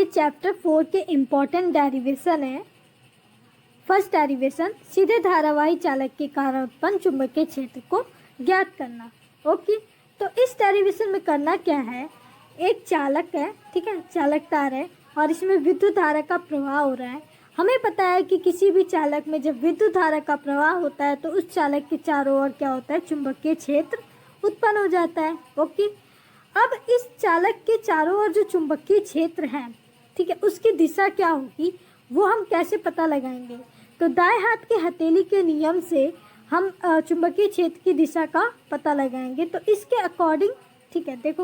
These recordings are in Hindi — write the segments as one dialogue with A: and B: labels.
A: चैप्टर 4 के इम्पोर्टेंट डेरिवेशन है। फर्स्ट डेरिवेशन, सीधे धारावाही चालक के कारण उत्पन्न चुंबकीय क्षेत्र को ज्ञात करना। ओके, तो इस डेरिवेशन में करना क्या है, एक चालक है, ठीक है, चालक तार है और इसमें विद्युत धारा का प्रवाह हो रहा है। हमें पता है कि किसी भी चालक में जब विद्युत धारा का प्रवाह होता है तो उस चालक के चारों ओर क्या होता है, चुंबकीय क्षेत्र उत्पन्न हो जाता है। ओके, अब इस चालक के चारों ओर जो चुंबकीय क्षेत्र है, ठीक है, उसकी दिशा क्या होगी वो हम कैसे पता लगाएंगे। तो दाएं हाथ के हथेली के नियम से हम चुंबकीय क्षेत्र की दिशा का पता लगाएंगे। तो इसके अकॉर्डिंग, ठीक है, देखो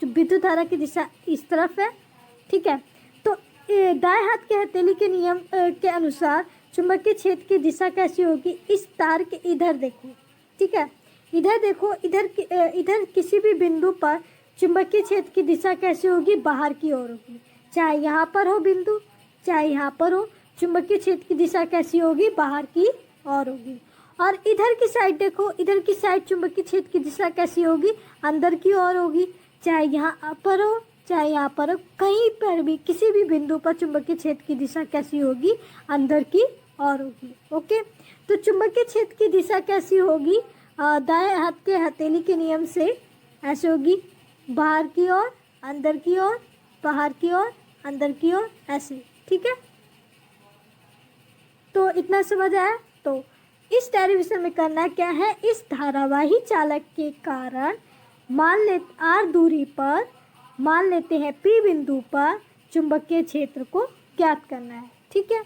A: विद्युत धारा की दिशा इस तरफ है, ठीक है, तो दाएं हाथ के हथेली के नियम के अनुसार चुंबकीय क्षेत्र की दिशा कैसी होगी, इस तार के इधर देखो, ठीक है, इधर देखो, इधर किसी भी बिंदु पर चुंबकीय क्षेत्र की दिशा कैसी होगी, बाहर की ओर होगी। चाहे यहाँ पर हो बिंदु, चाहे यहाँ पर हो, चुंबकीय क्षेत्र की दिशा कैसी होगी, बाहर की ओर होगी। और इधर की साइड देखो, इधर की साइड चुंबकीय क्षेत्र की दिशा कैसी होगी, अंदर की ओर होगी। चाहे यहाँ पर हो, चाहे यहाँ पर हो, कहीं पर भी किसी भी बिंदु पर चुंबकीय क्षेत्र की दिशा कैसी होगी, अंदर की ओर होगी। ओके, तो चुंबकीय क्षेत्र की दिशा कैसी होगी, दाएं हाथ के हथेली के नियम से ऐसे होगी, बाहर की ओर, अंदर की ओर, बाहर की ओर, अंदर की ओर, ऐसे, ठीक है। तो इतना समझ आया। तो इस डेरिवेशन में करना क्या है, इस धारावाही चालक के कारण आर दूरी पर मान लेते हैं P बिंदु पर चुंबकीय क्षेत्र को ज्ञात करना है, ठीक है।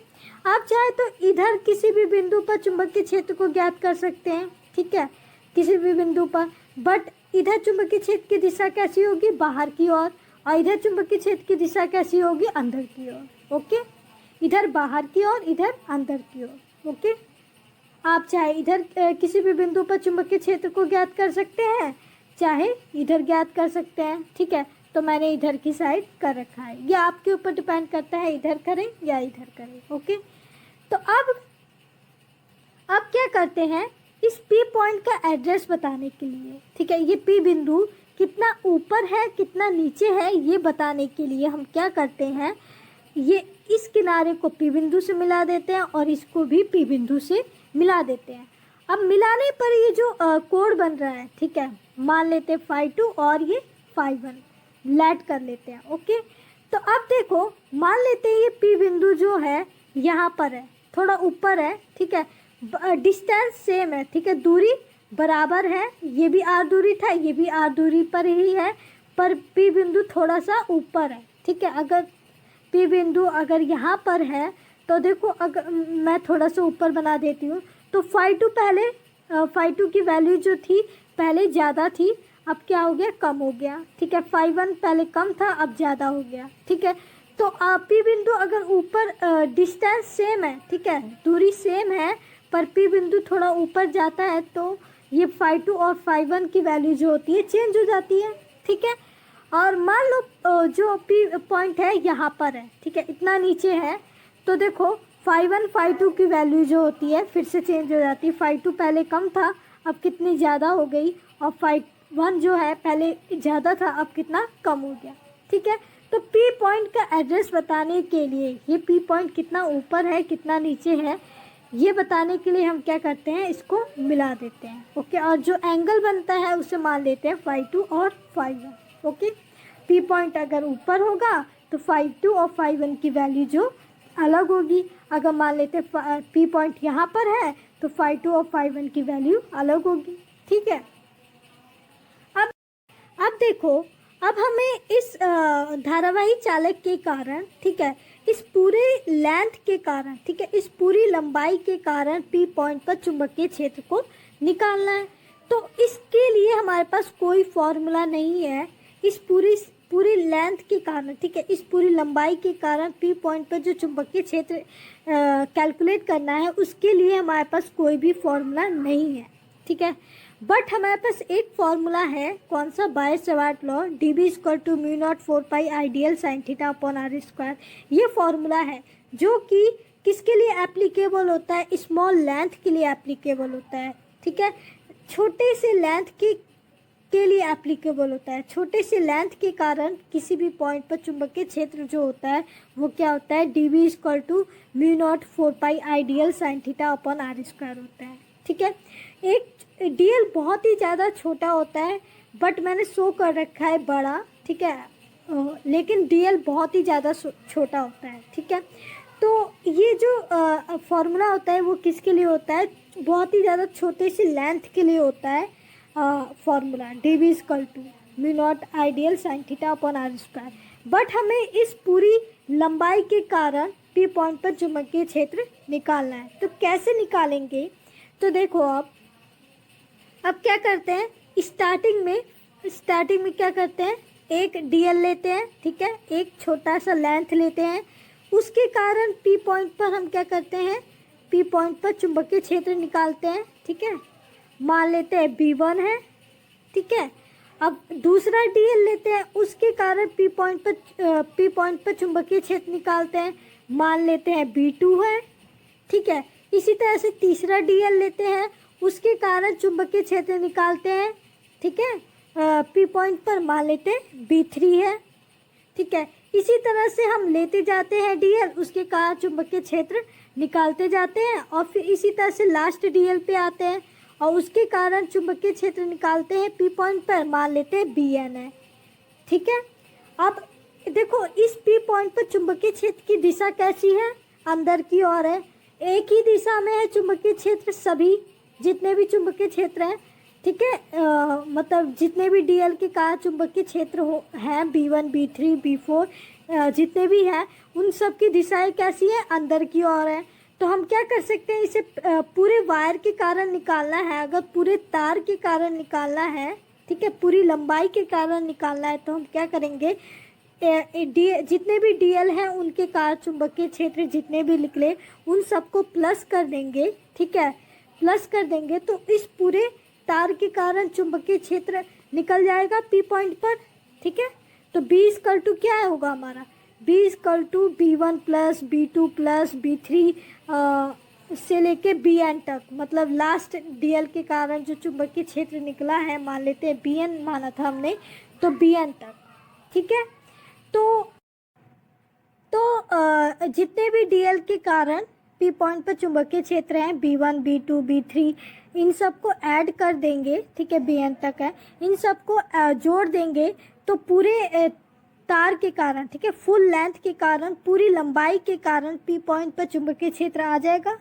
A: आप चाहे तो इधर किसी भी बिंदु पर चुंबकीय क्षेत्र को ज्ञात कर सकते हैं, ठीक है, किसी भी बिंदु पर, बट इधर चुंबकीय क्षेत्र की दिशा कैसी होगी, बाहर की ओर, और इधर चुंबकीय क्षेत्र की दिशा कैसी होगी, अंदर की ओर। ओके, इधर बाहर की ओर, इधर अंदर की ओर। ओके, आप चाहे इधर किसी भी बिंदु पर चुंबकीय क्षेत्र को ज्ञात कर सकते हैं, चाहे इधर ज्ञात कर सकते हैं, ठीक है। तो मैंने इधर की साइड कर रखा है, ये आपके ऊपर डिपेंड करता है, इधर करें या इधर करें। ओके, तो अब क्या करते हैं, इस P पॉइंट का एड्रेस बताने के लिए, ठीक है, ये P बिंदु कितना ऊपर है कितना नीचे है ये बताने के लिए हम क्या करते हैं, ये इस किनारे को P बिंदु से मिला देते हैं और इसको भी P बिंदु से मिला देते हैं। अब मिलाने पर ये जो कोण बन रहा है, ठीक है, मान लेते हैं phi2 और ये phi1 लैट कर लेते हैं। ओके, तो अब देखो, मान लेते हैं ये P बिंदु जो है यहाँ पर है, थोड़ा ऊपर है, ठीक है, डिस्टेंस सेम है, ठीक है, दूरी बराबर है, ये भी R दूरी था, ये भी R दूरी पर ही है, पर P बिंदु थोड़ा सा ऊपर है, ठीक है। अगर P बिंदु अगर यहाँ पर है तो देखो, अगर मैं थोड़ा सा ऊपर बना देती हूँ तो phi2 की वैल्यू जो थी पहले ज़्यादा थी, अब क्या हो गया, कम हो गया, ठीक है। phi1 पहले कम था, अब ज़्यादा हो गया, ठीक है। तो P बिंदु अगर ऊपर डिस्टेंस सेम है, ठीक है, दूरी सेम है, पर P बिंदु थोड़ा ऊपर जाता है तो ये phi2 और phi1 की वैल्यू जो होती है चेंज हो जाती है, ठीक है। और मान लो जो P पॉइंट है यहाँ पर है, ठीक है, इतना नीचे है, तो देखो phi1 phi2 की वैल्यू जो होती है फिर से चेंज हो जाती है। phi2 पहले कम था, अब कितनी ज़्यादा हो गई, और phi1 जो है पहले ज़्यादा था, अब कितना कम हो गया, ठीक है। तो P पॉइंट का एड्रेस बताने के लिए, ये P पॉइंट कितना ऊपर है कितना नीचे है ये बताने के लिए हम क्या करते हैं, इसको मिला देते हैं। ओके, और जो एंगल बनता है उसे मान लेते हैं phi2 और phi1। ओके, P पॉइंट अगर ऊपर होगा तो phi2 और phi1 की वैल्यू जो अलग होगी, अगर मान लेते हैं P पॉइंट यहाँ पर है तो phi2 और phi1 की वैल्यू अलग होगी, ठीक है। अब देखो, अब हमें इस धारावाही चालक के कारण, ठीक है, इस पूरे लेंथ के कारण, ठीक है, इस पूरी लंबाई के कारण P पॉइंट पर चुंबकीय क्षेत्र को निकालना है। तो इसके लिए हमारे पास कोई फॉर्मूला नहीं है, इस पूरी लेंथ के कारण, ठीक है, इस पूरी लंबाई के कारण P पॉइंट पर जो चुंबकीय क्षेत्र कैलकुलेट करना है उसके लिए हमारे पास कोई भी फॉर्मूला नहीं है, ठीक है। बट हमारे पास एक फॉर्मूला है, कौन सा, Biot Savart law, dB=μ0 I dl sine theta upon r square. ये फॉर्मूला है जो कि किसके लिए एप्लीकेबल होता है, स्मॉल लेंथ के लिए एप्लीकेबल होता है, ठीक है। छोटे से लेंथ की के लिए एप्लीकेबल होता है। छोटे से लेंथ के कारण किसी भी पॉइंट पर चुंबकीय क्षेत्र जो होता है वो क्या होता है, dv equal to mu not 4 pi ideal sine theta upon r square होता है। ठीक है, एक dl बहुत ही ज़्यादा छोटा होता है, बट मैंने शो कर रखा है बड़ा, ठीक है, लेकिन dl बहुत ही ज़्यादा छोटा होता है। ठीक है, तो ये जो फॉर्मूला होता है वो किसके लिए होता है, बहुत ही ज़्यादा छोटे से लेंथ के लिए होता है formula, dv equal to mu not ideal sine theta upon r square. But हमें इस पूरी लंबाई के कारण p पॉइंट पर चुंबकीय क्षेत्र निकालना है। तो कैसे निकालेंगे, तो देखो अब क्या करते हैं, स्टार्टिंग में क्या करते हैं, एक dl लेते हैं, ठीक है, एक छोटा सा लेंथ लेते हैं, उसके कारण p पॉइंट पर हम क्या करते हैं, p पॉइंट पर चुंबकीय क्षेत्र निकालते हैं। ठीक है, मान लेते हैं b1 है। ठीक है, अब दूसरा dl लेते हैं, उसके कारण p पॉइंट पर चुंबकीय क्षेत्र निकालते हैं, मान लेते हैं b2 है। ठीक है, इसी तरह से तीसरा dl लेते हैं, उसके कारण चुंबकीय क्षेत्र निकालते हैं। ठीक है, p पॉइंट पर मान लेते हैं b3 है। ठीक है, इसी तरह से हम लेते जाते हैं dl, उसके कारण चुंबकीय क्षेत्र निकालते जाते हैं, और फिर इसी तरह से लास्ट dl पे आते हैं और उसके कारण चुंबकीय क्षेत्र निकालते हैं, p पॉइंट पर मान लेते हैं bn है। ठीक है, अब देखो इस p पॉइंट पर चुंबकीय क्षेत्र की दिशा कैसी है, अंदर की ओर है, एक ही दिशा में है चुंबकीय क्षेत्र, सभी जितने भी चुंबकीय क्षेत्र हैं। ठीक है, मतलब जितने भी dl के कारण चुंबकीय क्षेत्र हैं, b1 b3 b4 जितने भी हैं, उन सब की दिशाएं कैसी है, अंदर की ओर है। तो हम क्या कर सकते हैं, इसे पूरे वायर के कारण निकालना है, अगर पूरे तार के कारण निकालना है, ठीक है, पूरी लंबाई के कारण निकालना है, तो हम क्या करेंगे, जितने भी dl हैं उनके कारण चुंबकीय क्षेत्र जितने भी निकले उन सबको प्लस कर देंगे। ठीक है, प्लस कर देंगे तो इस पूरे तार के कारण चुंबकीय क्षेत्र निकल जाएगा p पॉइंट पर। ठीक है, तो b इक्वल टू क्या होगा हमारा, b equal to b1 plus b2 plus b3 से लेके bn तक, मतलब लास्ट dl के कारण जो चुंबकीय क्षेत्र निकला है, मान लेते हैं bn माना था हमने, तो bn तक। ठीक है, तो जितने भी dl के कारण p पॉइंट पर चुंबकीय क्षेत्र हैं, b1 b2 b3, इन सबको ऐड कर देंगे। ठीक है, bn तक है, इन सबको जोड़ देंगे तो पूरे तार के कारण, ठीक है, फुल लेंथ के कारण, पूरी लंबाई के कारण p पॉइंट पर चुंबकीय क्षेत्र आ जाएगा।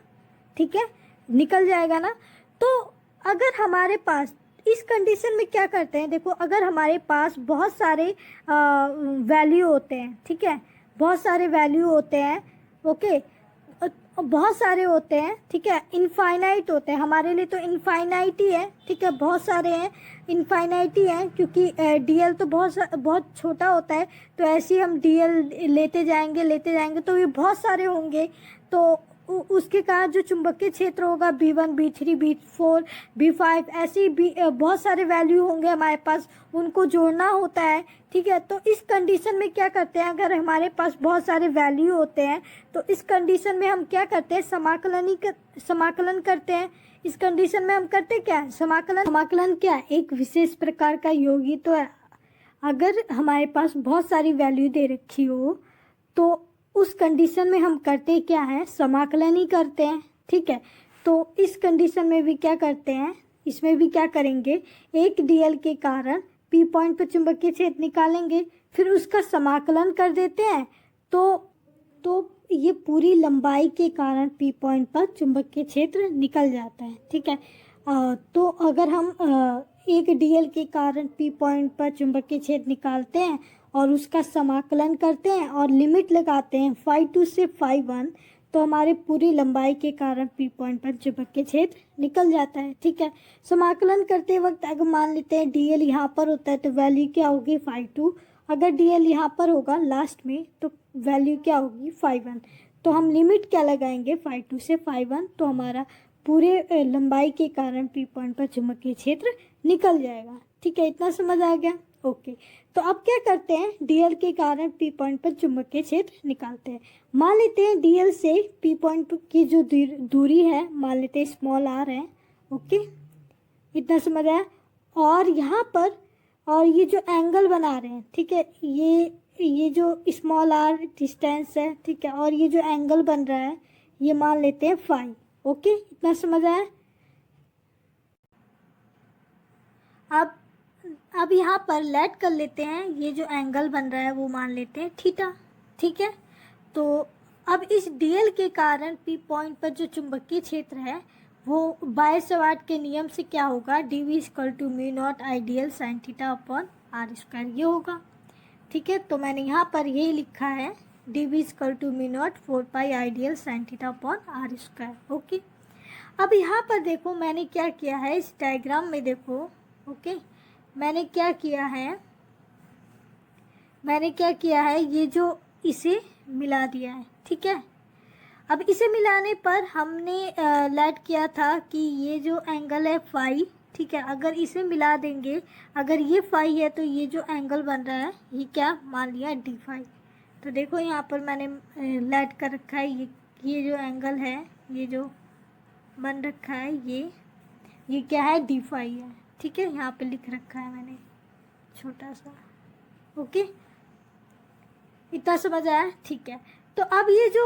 A: ठीक है, निकल जाएगा ना। तो अगर हमारे पास इस कंडीशन में क्या करते हैं, देखो अगर हमारे पास बहुत सारे वैल्यू होते हैं, ठीक है, बहुत सारे वैल्यू होते हैं, ओके, बहुत सारे होते हैं, ठीक है, इनफाइनाइट होते हैं, हमारे लिए तो इनफाइनाइट ही है। ठीक है, बहुत सारे हैं, इनफाइनाइट ही हैं, क्योंकि dl तो बहुत छोटा होता है, तो ऐसे ही हम dl लेते जाएंगे तो ये बहुत सारे होंगे, तो उसके कारण जो चुंबकीय क्षेत्र होगा b1 b3 b4 b5 ऐसे ही बहुत सारे वैल्यू होंगे हमारे पास, उनको जोड़ना होता है। ठीक है, तो इस कंडीशन में क्या करते हैं, अगर हमारे पास बहुत सारे वैल्यू होते हैं तो इस कंडीशन में हम क्या करते हैं, समाकलन करते हैं। इस कंडीशन में हम करते क्या है, समाकलन क्या है, एक विशेष प्रकार का योग ही तो है। अगर हमारे पास बहुत सारी वैल्यू दे रखी हो तो उस कंडीशन में हम करते क्या है, समाकलन ही करते हैं। ठीक है, तो इस कंडीशन में भी क्या करते हैं, इसमें भी क्या करेंगे, एक dl के कारण p पॉइंट पर चुंबकीय क्षेत्र निकालेंगे, फिर उसका समाकलन कर देते हैं, तो ये पूरी लंबाई के कारण p पॉइंट पर चुंबकीय क्षेत्र निकल जाता है। ठीक है, तो अगर हम एक dl के कारण p पॉइंट पर चुंबकीय क्षेत्र निकालते हैं और उसका समाकलन करते हैं और लिमिट लगाते हैं 5 से 5 तो हमारे पूरी लंबाई के कारण p पॉइंट पर चुंबकीय क्षेत्र निकल जाता है। ठीक है, समाकलन करते वक्त अगर मान लेते हैं dl यहाँ पर होता है तो वैल्यू क्या होगी 5, अगर dl यहाँ पर होगा लास्ट में तो वैल्यू क्या होगी 5, तो हम लिमिट क्या लगाएंगे 5 से 5 तो हमारा पूरे लंबाई के कारण p पॉइंट पर चुंबकीय क्षेत्र निकल जाएगा। ठीक है, इतना समझ आ गया। ओके, तो अब क्या करते हैं, dl के कारण p पॉइंट पर चुंबकीय क्षेत्र निकालते हैं। मान लेते हैं dl से p पॉइंट की जो दूरी है, मान लेते हैं स्मॉल r है। ओके, इतना समझ आया। और यहाँ पर और ये जो एंगल बना रहे हैं, ठीक है, ये जो स्मॉल आर डिस्टेंस है, ठीक है, और ये जो एंगल बन रहा है ये मान लेते हैं फाई। ओके, इतना समझ आया। अब यहाँ पर लेट कर लेते हैं, ये जो एंगल बन रहा है वो मान लेते हैं थीटा, ठीक है। तो अब इस डीएल के कारण पी पॉइंट पर जो चुंबकीय क्षेत्र है वो बाय-सवार्ट के नियम से क्या होगा, d v equal to mu not I d l sine theta upon r square, ये होगा, ठीक है। तो मैंने यहाँ पर यही लिखा है, d v equal to mu not 4 pi I d l sine theta upon r square. Okay, अब यहाँ पर देखो मैंने क्या किया है, इस डायग्राम में देखो, ओके, मैंने क्या किया है, ये जो इसे मिला दिया है, ठीक है। अब इसे मिलाने पर हमने लेट किया था कि ये जो एंगल है फाई, ठीक है, अगर इसे मिला देंगे, अगर ये फाई है तो ये जो एंगल बन रहा है ये क्या मान लिया, डी फाई। तो देखो यहाँ पर मैंने लेट कर रखा है, ये जो एंगल है, ये जो बन रखा है ये क्या है, डी फाई है, ठीक है, यहाँ पे लिख रखा है मैंने छोटा सा। ओके, इतना समझ आया, ठीक है। तो अब ये जो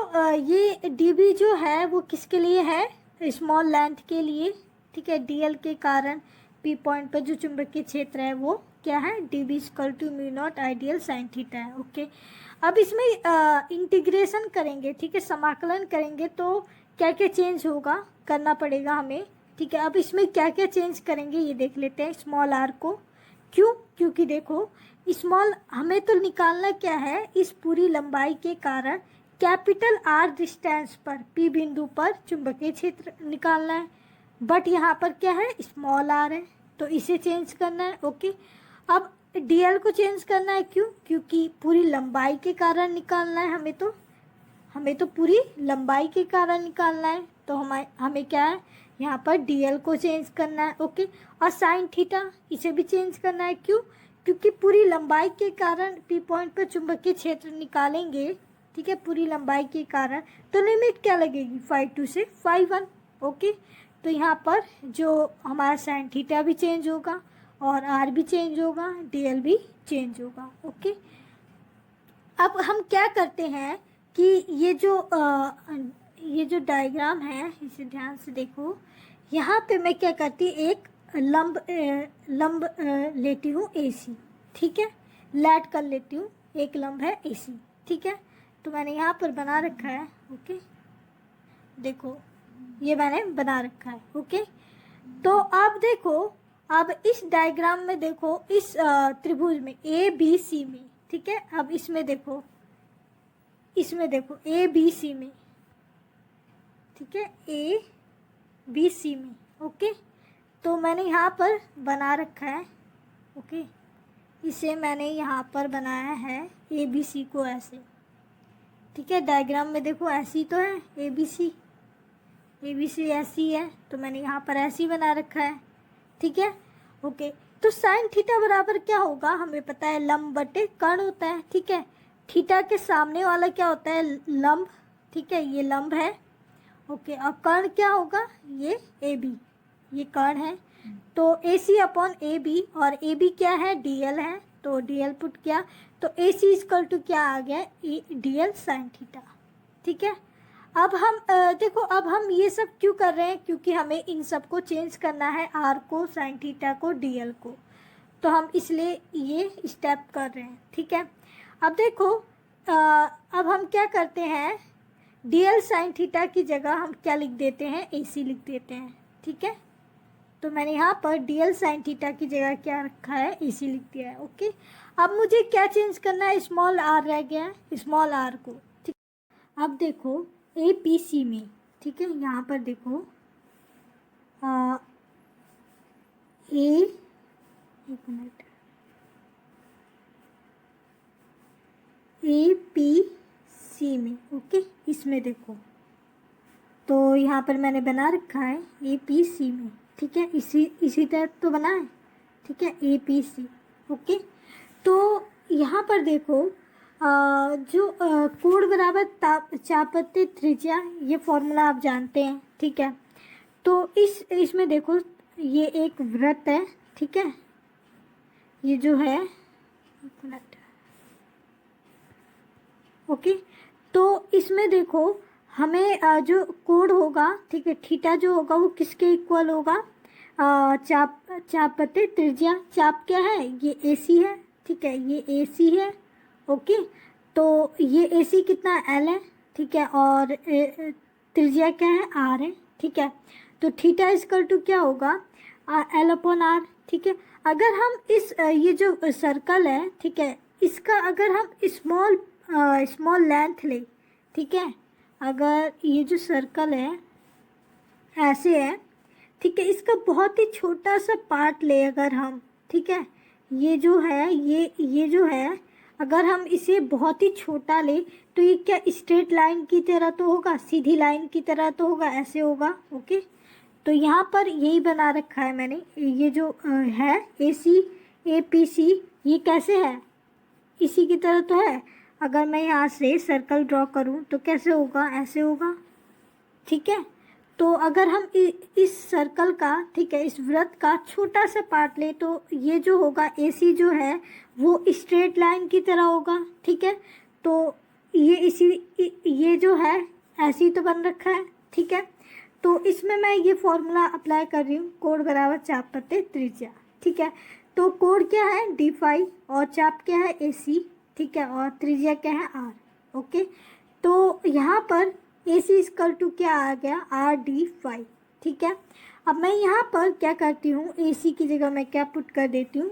A: ये डीबी जो है वो किसके लिए है, स्मॉल लेंथ के लिए, ठीक है। डीएल के कारण पी पॉइंट पर जो चुंबकीय क्षेत्र है वो क्या है, d b equal to mu not ideal sine theta है। ओके, अब इसमें इंटीग्रेशन करेंगे, ठीक है, समाकलन करेंगे तो क्या क्या चेंज होगा, करना पड़ेगा हमें, ठीक है। अब इसमें क्या क्या चेंज करेंगे ये देख लेते हैं, स्मॉल आर को। क्यों, क्योंकि देखो स्मॉल हमें तो निकालना क्या है, इस पूरी लंबाई के कारण कैपिटल आर डिस्टेंस पर पी बिंदु पर चुंबकीय क्षेत्र निकालना है, बट यहाँ पर क्या है, स्मॉल आर है, तो इसे चेंज करना है। ओके, अब डीएल को चेंज करना है, क्यों, क्योंकि पूरी लंबाई के कारण निकालना है, हमें तो पूरी लंबाई के कारण निकालना है, तो हमें क्या है, यहाँ पर डीएल को चेंज करना है। ओके, और साइन थीटा इसे भी चेंज करना है, क्यों, क्योंकि पूरी लंबाई के कारण पी पॉइंट पर चुंबकीय क्षेत्र निकालेंगे, ठीक है, पूरी लंबाई के कारण, तो लिमिट क्या लगेगी, 5 से 5 ओके, तो यहाँ पर जो हमारा साइन थीटा भी चेंज होगा और आर भी चेंज होगा, डीएल भी चेंज होगा। ओके, अब हम क्या करते हैं कि ये जो डायग्राम है इसे ध्यान से देखो, यहाँ पे मैं क्या करती, एक लंब लेती हूँ एसी, ठीक है, लेट कर लेती हूँ, एक लंब है एसी, ठीक है। तो मैंने यहाँ पर बना रखा है, ओके, देखो ये मैंने बना रखा है। ओके, तो अब देखो, अब इस डायग्राम में देखो, इस त्रिभुज में ए बी सी में, ठीक है, अब इसमें देखो ए बी सी में, ठीक है, ए बी सी में। ओके, तो मैंने यहाँ पर बना रखा है, ओके, इसे मैंने यहाँ पर बनाया है ए बी सी को ऐसे, ठीक है, डायग्राम में देखो ऐसी तो है ए बी सी ऐसी है, तो मैंने यहाँ पर ऐसी बना रखा है, ठीक है। ओके, तो साइन थीटा बराबर क्या होगा, हमें पता है लंब बटे कर्ण होता है, ठीक है। थीटा के सामने वाला क्या होता है, लंब, ठीक है, ये लंब है। ओके, और कर्ण क्या होगा, ये ए बी, ये कर्ण है, तो ए सी अपॉन ए बी, और ए बी क्या है, डी एल है, तो डी एल पुट किया, तो ए सी इक्वल टू क्या आ गया, डी एल साइन थीटा, ठीक है। अब हम देखो, अब हम ये सब क्यों कर रहे हैं, क्योंकि हमें इन सब को चेंज करना है, आर को, साइन थीटा को, डी एल को, तो हम इसलिए ये स्टेप कर रहे हैं, ठीक है। अब देखो अब हम क्या करते हैं, डी एल साइन थीटा की जगह हम क्या लिख देते हैं, ए सी लिख देते हैं, ठीक है। तो मैंने यहाँ पर डी एल साइन थीटा की जगह क्या रखा है, ए सी लिख दिया है। ओके, अब मुझे क्या चेंज करना है, स्मॉल आर रह गया है, स्मॉल आर को, ठीक। अब देखो ए पी सी में, ठीक है, यहाँ पर देखो एक मिनट, ए पी सी में, ओके, इसमें देखो, तो यहाँ पर मैंने बना रखा है ए पी सी में, ठीक है, इसी तरह तो बना है, ठीक है, ए पी सी। ओके, तो यहाँ पर देखो जो कोण बराबर चापत्य त्रिज्या, ये फॉर्मूला आप जानते हैं, ठीक है। तो इसमें देखो ये एक वृत्त है, ठीक है, ये जो है, एक मिनट, ओके। तो इसमें देखो हमें जो कोड होगा, ठीक है, थीटा जो होगा वो किसके इक्वल होगा, चाप चाप बटे त्रिज्या। चाप क्या है, ये AC है, ठीक है, ये AC है, ओके। तो ये AC कितना L है, ठीक है, और त्रिज्या क्या है, R है, ठीक है। तो थीटा इक्वल टू क्या होगा, L/R, ठीक है। अगर हम इस ये जो सर्कल है, ठीक है, इसका अगर हम स्मॉल लेंथ ले, ठीक है, अगर ये जो सर्कल है ऐसे है, ठीक है, इसका बहुत ही छोटा सा पार्ट ले अगर हम, ठीक है, ये जो है, ये जो है, अगर हम इसे बहुत ही छोटा ले तो ये क्या स्ट्रेट लाइन की तरह तो होगा, सीधी लाइन की तरह तो होगा, ऐसे होगा, ओके। तो यहाँ पर यही बना रखा है मैंने, ये जो है AC APC, ये कैसे है, इसी की तरह तो है। अगर मैं यहाँ से सर्कल ड्रॉ करूँ तो कैसे होगा, ऐसे होगा, ठीक है। तो अगर हम इस सर्कल का, ठीक है, इस वृत्त का छोटा सा पार्ट ले तो ये जो होगा AC जो है वो स्ट्रेट लाइन की तरह होगा, ठीक है। तो ये जो है ऐसे ही तो बन रखा है, ठीक है। तो इसमें मैं ये फॉर्मूला अप्लाई कर रही हूँ, कोण बराबर चाप बटे त्रिज्या, ठीक है। तो कोण क्या है d5 और चाप क्या है AC, ठीक है, और त्रिज्या क्या है R, ओके। तो यहाँ पर AC इक्वल टू क्या आ गया, RD5, ठीक है। अब मैं यहाँ पर क्या करती हूँ, AC की जगह मैं क्या पुट कर देती हूँ,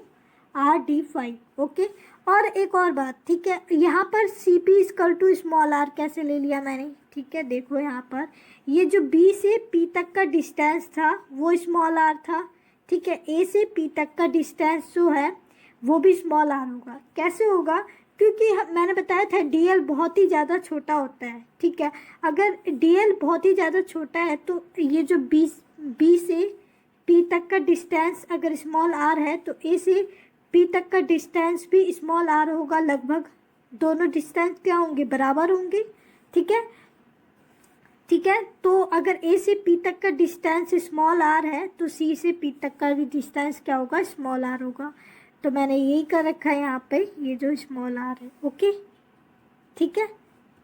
A: RD5, ओके। और एक और बात, ठीक है, यहाँ पर CP equal to small r कैसे ले लिया मैंने, ठीक है। देखो यहाँ पर ये जो B से P तक का डिस्टेंस था वो स्मॉल r था, ठीक है। A से P तक का डिस्टेंस जो है वो भी स्मॉल r होगा। कैसे होगा, क्योंकि मैंने बताया था DL बहुत ही ज़्यादा छोटा होता है, ठीक है। अगर DL बहुत ही ज़्यादा छोटा है तो ये जो B से P तक का डिस्टेंस अगर स्मॉल r है तो A से P तक का डिस्टेंस भी स्मॉल r होगा, लगभग दोनों डिस्टेंस क्या होंगे, बराबर होंगे, ठीक है, ठीक है। तो अगर A से P तक का डिस्टेंस स्मॉल r है तो C से P तक का भी डिस्टेंस क्या होगा, स्मॉल r होगा। तो मैंने यही कर रखा है यहाँ पे, ये जो स्मॉल r है, ओके, ठीक है।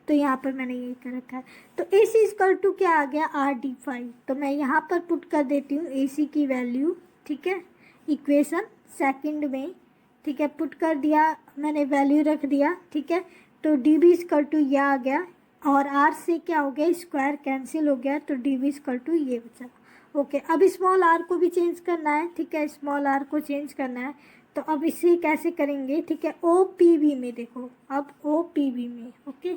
A: तो यहाँ पर मैंने यही कर रखा है। तो AC इक्वल टू क्या आ गया, RD5। तो मैं यहाँ पर पुट कर देती हूँ AC की वैल्यू, ठीक है, इक्वेशन सेकंड में, ठीक है, पुट कर दिया मैंने, वैल्यू रख दिया, ठीक है। तो DB इक्वल टू यह आ गया और R से क्या हो गया, स्क्वायर कैंसिल हो गया, तो DB इक्वल टू ये बचा, ओके। अब स्मॉल r को भी चेंज करना है, ठीक है, स्मॉल r को चेंज करना है। तो अब इसे कैसे करेंगे, ठीक है, OPB में देखो, अब OPB में, ओके,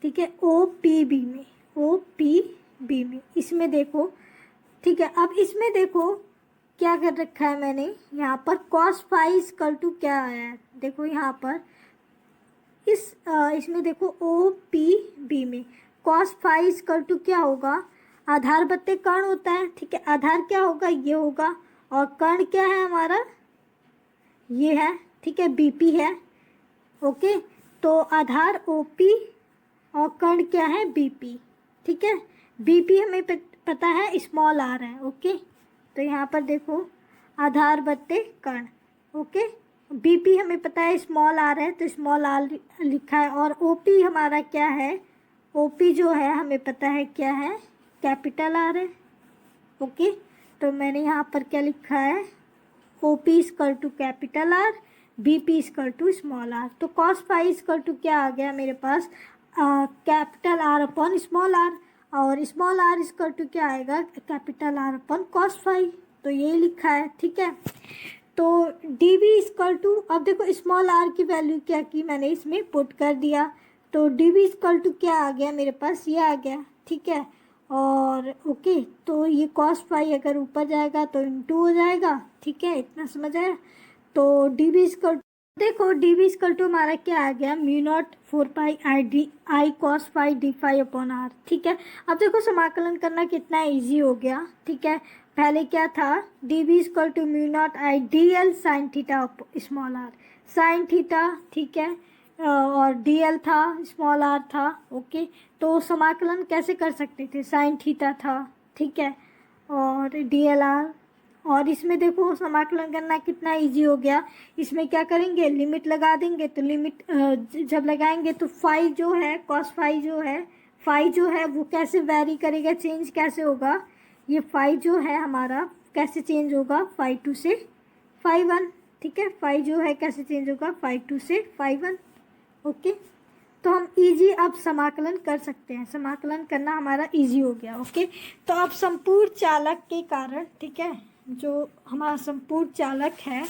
A: ठीक है, OPB में इसमें देखो, ठीक है। अब इसमें देखो क्या कर रखा है मैंने, यहाँ पर cos फाई इक्वल टू क्या आया है, देखो यहाँ पर इसमें देखो OPB में cos फाई इक्वल टू क्या होगा, आधार बट्टे कर्ण होता है, ठीक है। आधार क्या होगा, ये होगा, और कर्ण क्या है हमारा, ये है, ठीक है, BP है, ओके। तो आधार OP और कर्ण क्या है, BP, ठीक है। BP हमें पता है स्मॉल r है, ओके। तो यहाँ पर देखो आधार बट्टे कर्ण, ओके। BP हमें पता है स्मॉल r है तो स्मॉल r लिखा है, और OP हमारा क्या है, OP जो है हमें पता है क्या है, कैपिटल R है, ओके। तो मैंने यहाँ पर क्या लिखा है, OP equal to capital R, BP equal to small r। तो cos फाई इक्वल टू क्या आ गया मेरे पास, capital R upon small r, और स्मॉल r इक्वल टू क्या आएगा, कैपिटल R अपॉन cos फाई। तो यही लिखा है, ठीक है। तो DB इक्वल टू, अब देखो स्मॉल r की वैल्यू क्या की मैंने, इसमें पुट कर दिया। तो DB इक्वल टू क्या आ गया मेरे पास, ये आ गया, ठीक है। और ओके, तो ये cos फाई अगर ऊपर जाएगा तो इंटू हो जाएगा, ठीक है, इतना समझ आया। तो DB इक्वल, देखो DB इक्वल टू हमारा क्या आ गया, μ0 4π cos phi d5 upon r, ठीक है। अब देखो समाकलन करना कितना इजी हो गया, ठीक है। पहले क्या था, DB equal to μ0 dl sine theta small r, sine theta, ठीक है, और DL था, स्मॉल r था, ओके। तो समाकलन कैसे कर सकते थे, साइन थीटा था, ठीक है, और DLR। और इसमें देखो समाकलन करना कितना इजी हो गया। इसमें क्या करेंगे, लिमिट लगा देंगे। तो लिमिट जब लगाएंगे तो फाई जो है, कॉस फाई जो है, फाई जो है वो कैसे वेरी करेगा, चेंज कैसे होगा, ये फाई जो है हमारा कैसे चेंज होगा, फाई 2 से फाई 1। ठीक है, फाई जो है कैसे चेंज होगा, फाई 2 से फाई 1। ओके, तो हम इजी अब समाकलन कर सकते हैं, समाकलन करना हमारा इजी हो गया। ओके, तो अब संपूर्ण चालक के कारण, ठीक है, जो हमारा संपूर्ण चालक है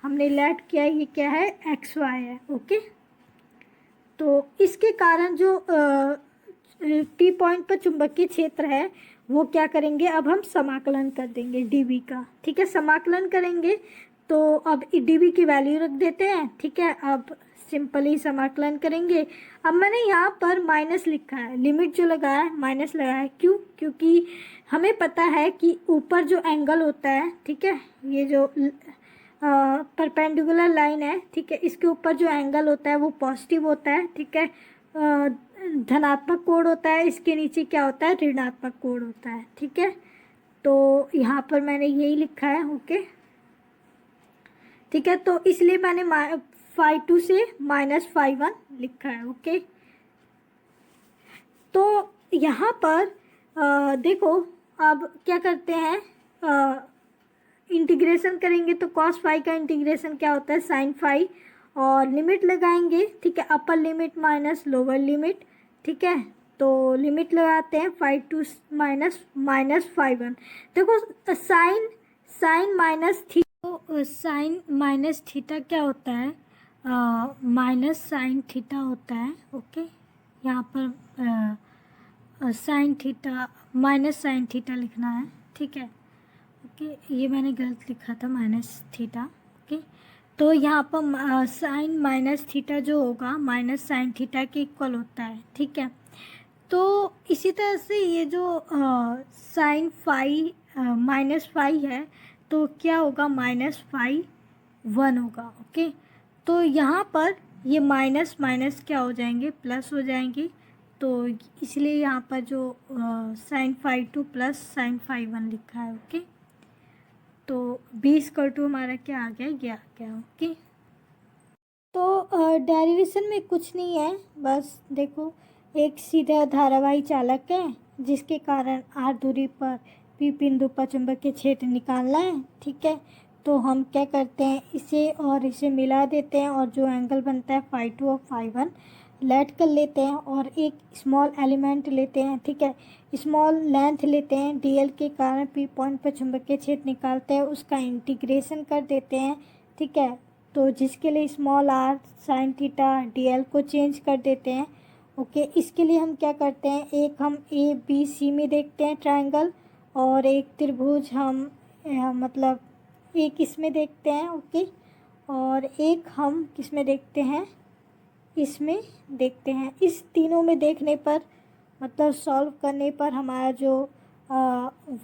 A: हमने लेट किया, ये क्या है, XY है। ओके, तो इसके कारण जो P पॉइंट पर चुंबकीय क्षेत्र है वो क्या करेंगे, अब हम समाकलन कर देंगे dV का। ठीक है, समाकलन करेंगे तो अब dV की वैल्यू रख देते हैं। ठीक है, अब सिंपली समाकलन करेंगे। अब मैंने यहाँ पर माइनस लिखा है, लिमिट जो लगाया है माइनस लगाया है, क्यों, क्योंकि हमें पता है कि ऊपर जो एंगल होता है, ठीक है, ये जो परपेंडिकुलर लाइन है, ठीक है, इसके ऊपर जो एंगल होता है वो पॉजिटिव होता है। ठीक है, धनात्मक कोण होता है, इसके नीचे क्या होता है, ऋणात्मक कोण होता है। ठीक है, तो यहाँ पर मैंने यही लिखा है। ओके, ठीक है, तो इसलिए मैंने फाई 2 से माइनस फाई 1 लिखा है। ओके, तो यहाँ पर देखो अब क्या करते हैं, इंटीग्रेशन करेंगे तो कॉस फाई का इंटीग्रेशन क्या होता है, साइन फाई, और लिमिट लगाएंगे। ठीक है, अपर लिमिट माइनस लोअर लिमिट। ठीक है, तो लिमिट लगाते हैं फाई 2 माइनस फाई 1। देखो sine minus theta, sine minus theta क्या होता है, माइनस साइन थीटा होता है। ओके, यहाँ पर sine theta minus sine theta लिखना है। ठीक है, ओके, ये मैंने गलत लिखा था, माइनस थीटा। ओके, तो यहाँ पर साइन माइनस थीटा जो होगा माइनस साइन थीटा के इक्वल होता है। ठीक है, तो इसी तरह से ये जो साइन फाई माइनस फाई है तो क्या होगा, माइनस फाई 1 होगा। ओके, तो यहाँ पर ये माइनस माइनस क्या हो जाएंगे, प्लस हो जाएंगे। तो इसलिए यहाँ पर जो sine phi 2 plus sine phi 1 लिखा है। ओके, तो 20 हमारा क्या आ गया, ये आ गया। ओके, तो डेरिवेशन में कुछ नहीं है, बस देखो एक सीधा धारावाही चालक है जिसके कारण r दूरी पर P बिंदु पर चुंबकीय क्षेत्र निकालना है। ठीक है, तो हम क्या करते हैं, इसे और इसे मिला देते हैं और जो एंगल बनता है फाई 2 और फाई 1 लेट कर लेते हैं और एक स्मॉल एलिमेंट लेते हैं। ठीक है, स्मॉल लेंथ लेते हैं, DL के कारण P पॉइंट पर चुंबकीय क्षेत्र निकालते हैं, उसका इंटीग्रेशन कर देते हैं। ठीक है, तो जिसके लिए small r sine theta DL को चेंज कर देते हैं। ओके, इसके लिए हम क्या करते हैं, एक हम ABC में देखते हैं ट्रायंगल, और एक त्रिभुज हम मतलब एक इसमें देखते हैं। ओके, और एक हम किस में देखते हैं, इसमें देखते हैं। इस तीनों में देखने पर मतलब सॉल्व करने पर हमारा जो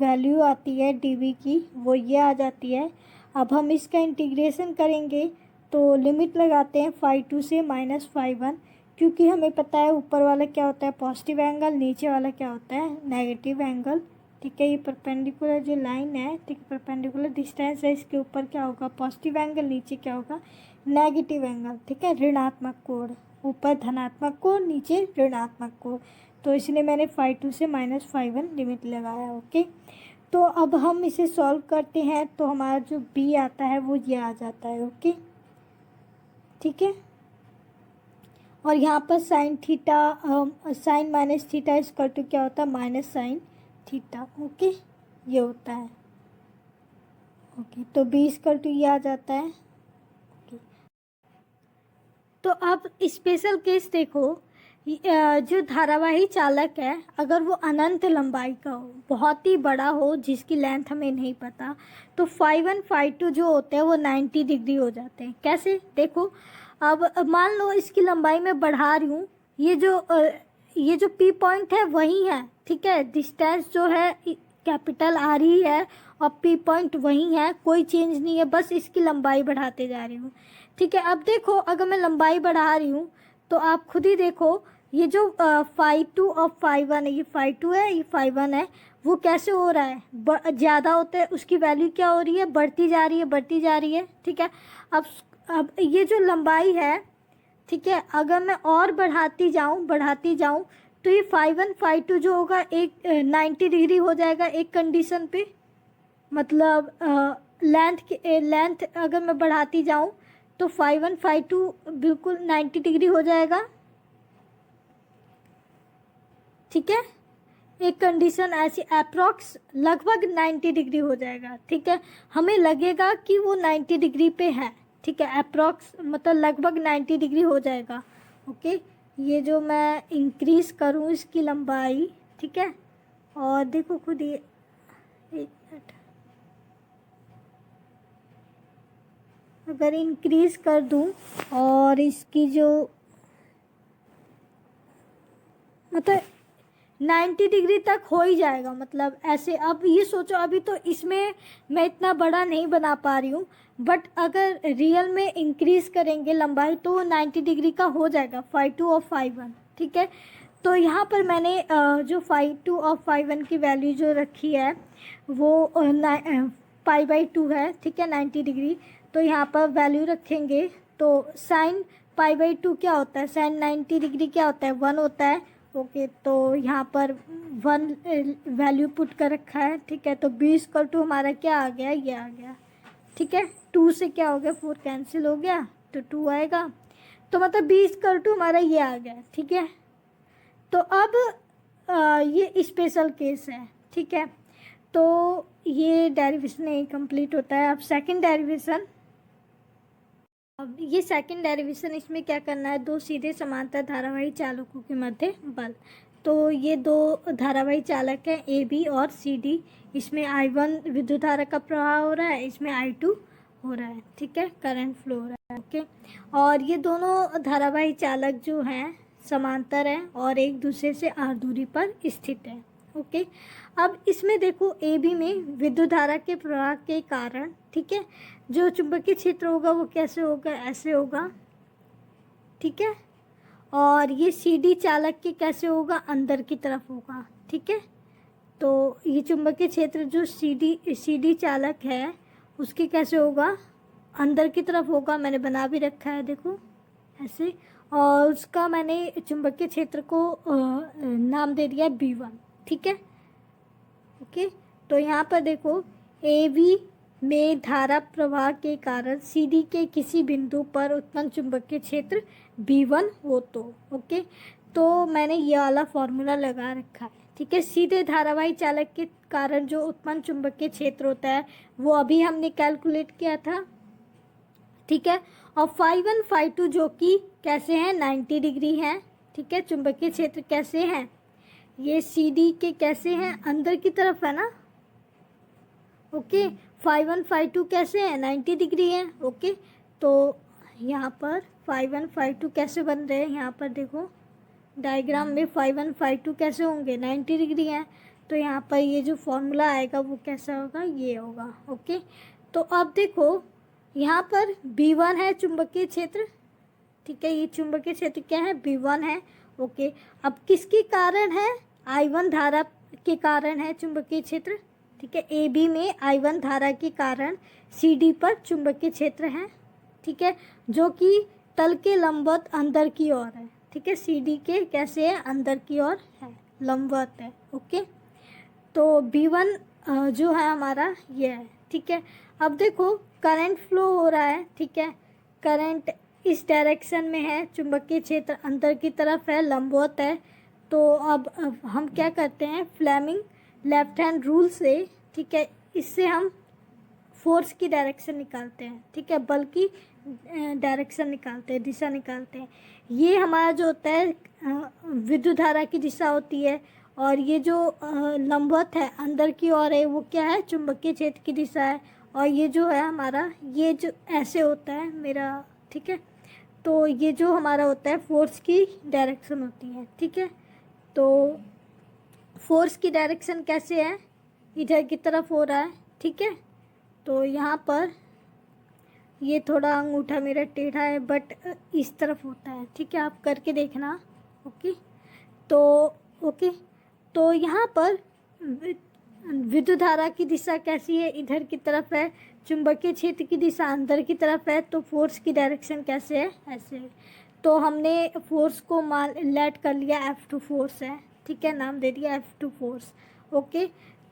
A: वैल्यू आती है dV की वो ये आ जाती है। अब हम इसका इंटीग्रेशन करेंगे तो लिमिट लगाते हैं फाई 2 से माइनस फाई 1, क्योंकि हमें पता है ऊपर वाला क्या होता है, पॉजिटिव एंगल, नीचे वाला क्या होता है, नेगेटिव एंगल। ठीक है, ये परपेंडिकुलर जो लाइन है, ठीक है, परपेंडिकुलर डिस्टेंस है, इसके ऊपर क्या होगा, पॉजिटिव एंगल, नीचे क्या होगा, नेगेटिव एंगल। ठीक है, ऋणात्मक कोण, ऊपर धनात्मक कोण, नीचे ऋणात्मक कोण। तो इसलिए मैंने फाई 2 से माइनस फाई 1 लिमिट लगाया। ओके, तो अब हम इसे सॉल्व करते हैं तो हमारा जो B आता है वो ये आ जाता है। ओके, ठीक है, और यहाँ पर sine theta sine minus theta इसका टू क्या होता है, माइनस साइन थीटा। ओके, ये होता है। ओके, तो 20 का टू ये आ जाता है। ओके, तो अब स्पेशल केस देखो, जो धारावाही चालक है अगर वो अनंत लंबाई का हो, बहुत ही बड़ा हो, जिसकी लेंथ हमें नहीं पता, तो फाई 1 फाई 2 जो होते हैं वो 90 डिग्री हो जाते हैं। कैसे, देखो अब मान लो इसकी लंबाई मैं बढ़ा रही हूँ, ये जो P पॉइंट है वही है। ठीक है, डिस्टेंस जो है कैपिटल R ही है और P पॉइंट वही है, कोई चेंज नहीं है, बस इसकी लंबाई बढ़ाते जा रही हूँ। ठीक है, अब देखो अगर मैं लंबाई बढ़ा रही हूँ तो आप खुद ही देखो ये जो फाइव टू और फाइव वन है, ये फाइव टू है, ये फाइव वन है, वो कैसे हो रहा है, ज़्यादा होता है उसकी वैल्यू क्या हो रही है, बढ़ती जा रही है, बढ़ती जा रही है। ठीक है, अब ये जो लंबाई है, ठीक है, अगर मैं और बढ़ाती जाऊँ तो ये फाइव वन फाइव टू जो होगा एक 90 डिग्री हो जाएगा एक कंडीशन पे। मतलब लेंथ अगर मैं बढ़ाती जाऊँ तो फाइव वन फाइव टू बिल्कुल 90 डिग्री हो जाएगा। ठीक है, एक कंडीशन ऐसी अप्रॉक्स लगभग 90 डिग्री हो जाएगा। ठीक है, हमें लगेगा कि वो 90 डिग्री पे है। ठीक है, अप्रॉक्स मतलब लगभग 90 डिग्री हो जाएगा। ओके, ये जो मैं इंक्रीज़ करूँ इसकी लंबाई, ठीक है, और देखो खुद ये, एक मिनट, अगर इंक्रीज़ कर दूँ और इसकी जो मतलब 90 डिग्री तक हो ही जाएगा। मतलब ऐसे, अब ये सोचो, अभी तो इसमें मैं इतना बड़ा नहीं बना पा रही हूँ, बट अगर रियल में इंक्रीज़ करेंगे लंबाई तो 90 डिग्री का हो जाएगा, फाइव टू और फाइव वन। ठीक है, तो यहाँ पर मैंने जो फाइव टू और फाइव वन की वैल्यू जो रखी है वो पाई बाई टू है। ठीक है, 90 डिग्री, तो यहाँ पर वैल्यू रखेंगे तो साइन पाई बाई टू क्या होता है, साइन 90 डिग्री क्या होता है, 1 होता है। ओके, तो यहाँ पर 1 वैल्यू पुट कर रखा है। ठीक है, तो बी इक्वल टू हमारा क्या आ गया, ये आ गया। ठीक है, 2 से क्या हो गया, 4 कैंसिल हो गया तो 2 आएगा, तो मतलब बी इक्वल टू हमारा ये आ गया। ठीक है, तो अब ये स्पेशल केस है। ठीक है, तो ये डेरिवेशन नहीं कंप्लीट होता है। अब सेकंड डेरिवेशन, अब ये सेकंड डेरिवेशन, इसमें क्या करना है, दो सीधे समांतर धारावाही चालकों के मध्य बल। तो ये दो धारावाही चालक हैं ए बी और सी डी, इसमें I1 विद्युत धारा का प्रवाह हो रहा है, इसमें I2 हो रहा है। ठीक है, करंट फ्लो हो रहा है। ओके, और ये दोनों धारावाही चालक जो हैं समांतर हैं और एक दूसरे से r दूरी पर स्थित है। ओके, अब इसमें देखो ए बी में विद्युत धारा के प्रवाह के कारण, ठीक है, जो चुंबकीय क्षेत्र होगा वो कैसे होगा, ऐसे होगा। ठीक है, और ये सी डी चालक के कैसे होगा, अंदर की तरफ होगा। ठीक है, तो ये चुंबकीय क्षेत्र जो सी डी चालक है उसके कैसे होगा, अंदर की तरफ होगा। मैंने बना भी रखा है, देखो ऐसे, और उसका मैंने चुंबकीय क्षेत्र को नाम दे दिया B1। ठीक है, ओके, तो यहाँ पर देखो ए बी में धारा प्रवाह के कारण सी डी के किसी बिंदु पर उत्पन्न चुंबकीय क्षेत्र B1 हो तो। ओके, तो मैंने ये वाला फॉर्मूला लगा रखा है। ठीक है, सीधे धारावाही चालक के कारण जो उत्पन्न चुंबकीय क्षेत्र होता है वो अभी हमने कैलकुलेट किया था। ठीक है, और फाइव वन फाइव टू जो कि कैसे हैं, 90 डिग्री हैं। ठीक है, चुंबकीय क्षेत्र कैसे हैं, ये सी डी के कैसे हैं, अंदर की तरफ है ना। Okay, five one five two कैसे हैं, 90 डिग्री है। ओके, तो यहाँ पर फाइव वन फाइव टू कैसे बन रहे हैं, यहाँ पर देखो डायग्राम में फाइव वन फाइव टू कैसे होंगे, 90 डिग्री हैं। तो यहाँ पर ये जो फॉर्मूला आएगा वो कैसा होगा, ये होगा। ओके, तो अब देखो यहाँ पर B1 है चुंबकीय क्षेत्र। ठीक है, ये चुंबकीय क्षेत्र क्या है, B1 है। ओके, अब किसके कारण है, I1 धारा के कारण है चुंबकीय क्षेत्र। ठीक है, AB में I1 धारा के कारण CD पर चुंबकीय क्षेत्र है। ठीक है, जो कि तल के लंबवत अंदर की ओर है। ठीक है, CD के कैसे है, अंदर की ओर है, लंबवत है। ओके, तो B1 जो है हमारा ये है। ठीक है, अब देखो करंट फ्लो हो रहा है। ठीक है, करंट इस डायरेक्शन में है, चुंबकीय क्षेत्र अंदर की तरफ है, लंबवत है। तो अब हम क्या करते हैं, फ्लेमिंग लेफ्ट हैंड रूल से, ठीक है, इससे हम फोर्स की डायरेक्शन निकालते हैं। ठीक है, बल की डायरेक्शन निकालते हैं, दिशा निकालते हैं। ये हमारा जो होता है विद्युत धारा की दिशा होती है, और ये जो लंबवत है अंदर की ओर है वो क्या है, चुंबकीय क्षेत्र की दिशा है। और ये जो है हमारा, ये जो ऐसे होता है मेरा, ठीक है, तो ये जो हमारा होता है फोर्स की डायरेक्शन होती है। ठीक है, तो फोर्स की डायरेक्शन कैसे है, इधर की तरफ हो रहा है। ठीक है, तो यहाँ पर ये थोड़ा अंगूठा मेरा टेढ़ा है, बट इस तरफ होता है। ठीक है, आप करके देखना। ओके। ओके। तो ओके, तो यहाँ पर विद्युत धारा की दिशा कैसी है, इधर की तरफ है। चुंबकीय क्षेत्र की दिशा अंदर की तरफ है। तो फोर्स की डायरेक्शन कैसे है, ऐसे है। तो हमने फोर्स को मान लेट कर लिया F2 फोर्स है, ठीक है, नाम दे दिया F2 फोर्स। ओके,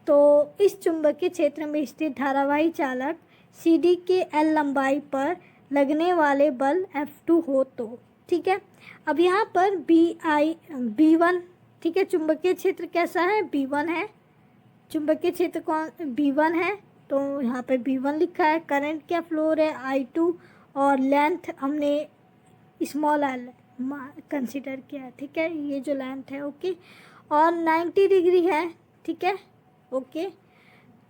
A: तो इस चुंबकीय क्षेत्र में स्थित धारावाही चालक CD के L लंबाई पर लगने वाले बल F2 हो तो, ठीक है। अब यहाँ पर B1, ठीक है, चुंबकीय क्षेत्र कैसा है, B1 है। चुंबकीय क्षेत्र कौन, B1 है, तो यहाँ पे B1 लिखा है। करंट क्या फ्लो हो रहा है, I2, और लेंथ हमने स्मॉल l कंसिडर किया है, ठीक है, ये जो लेंथ है। ओके, और 90 डिग्री है, ठीक है। ओके,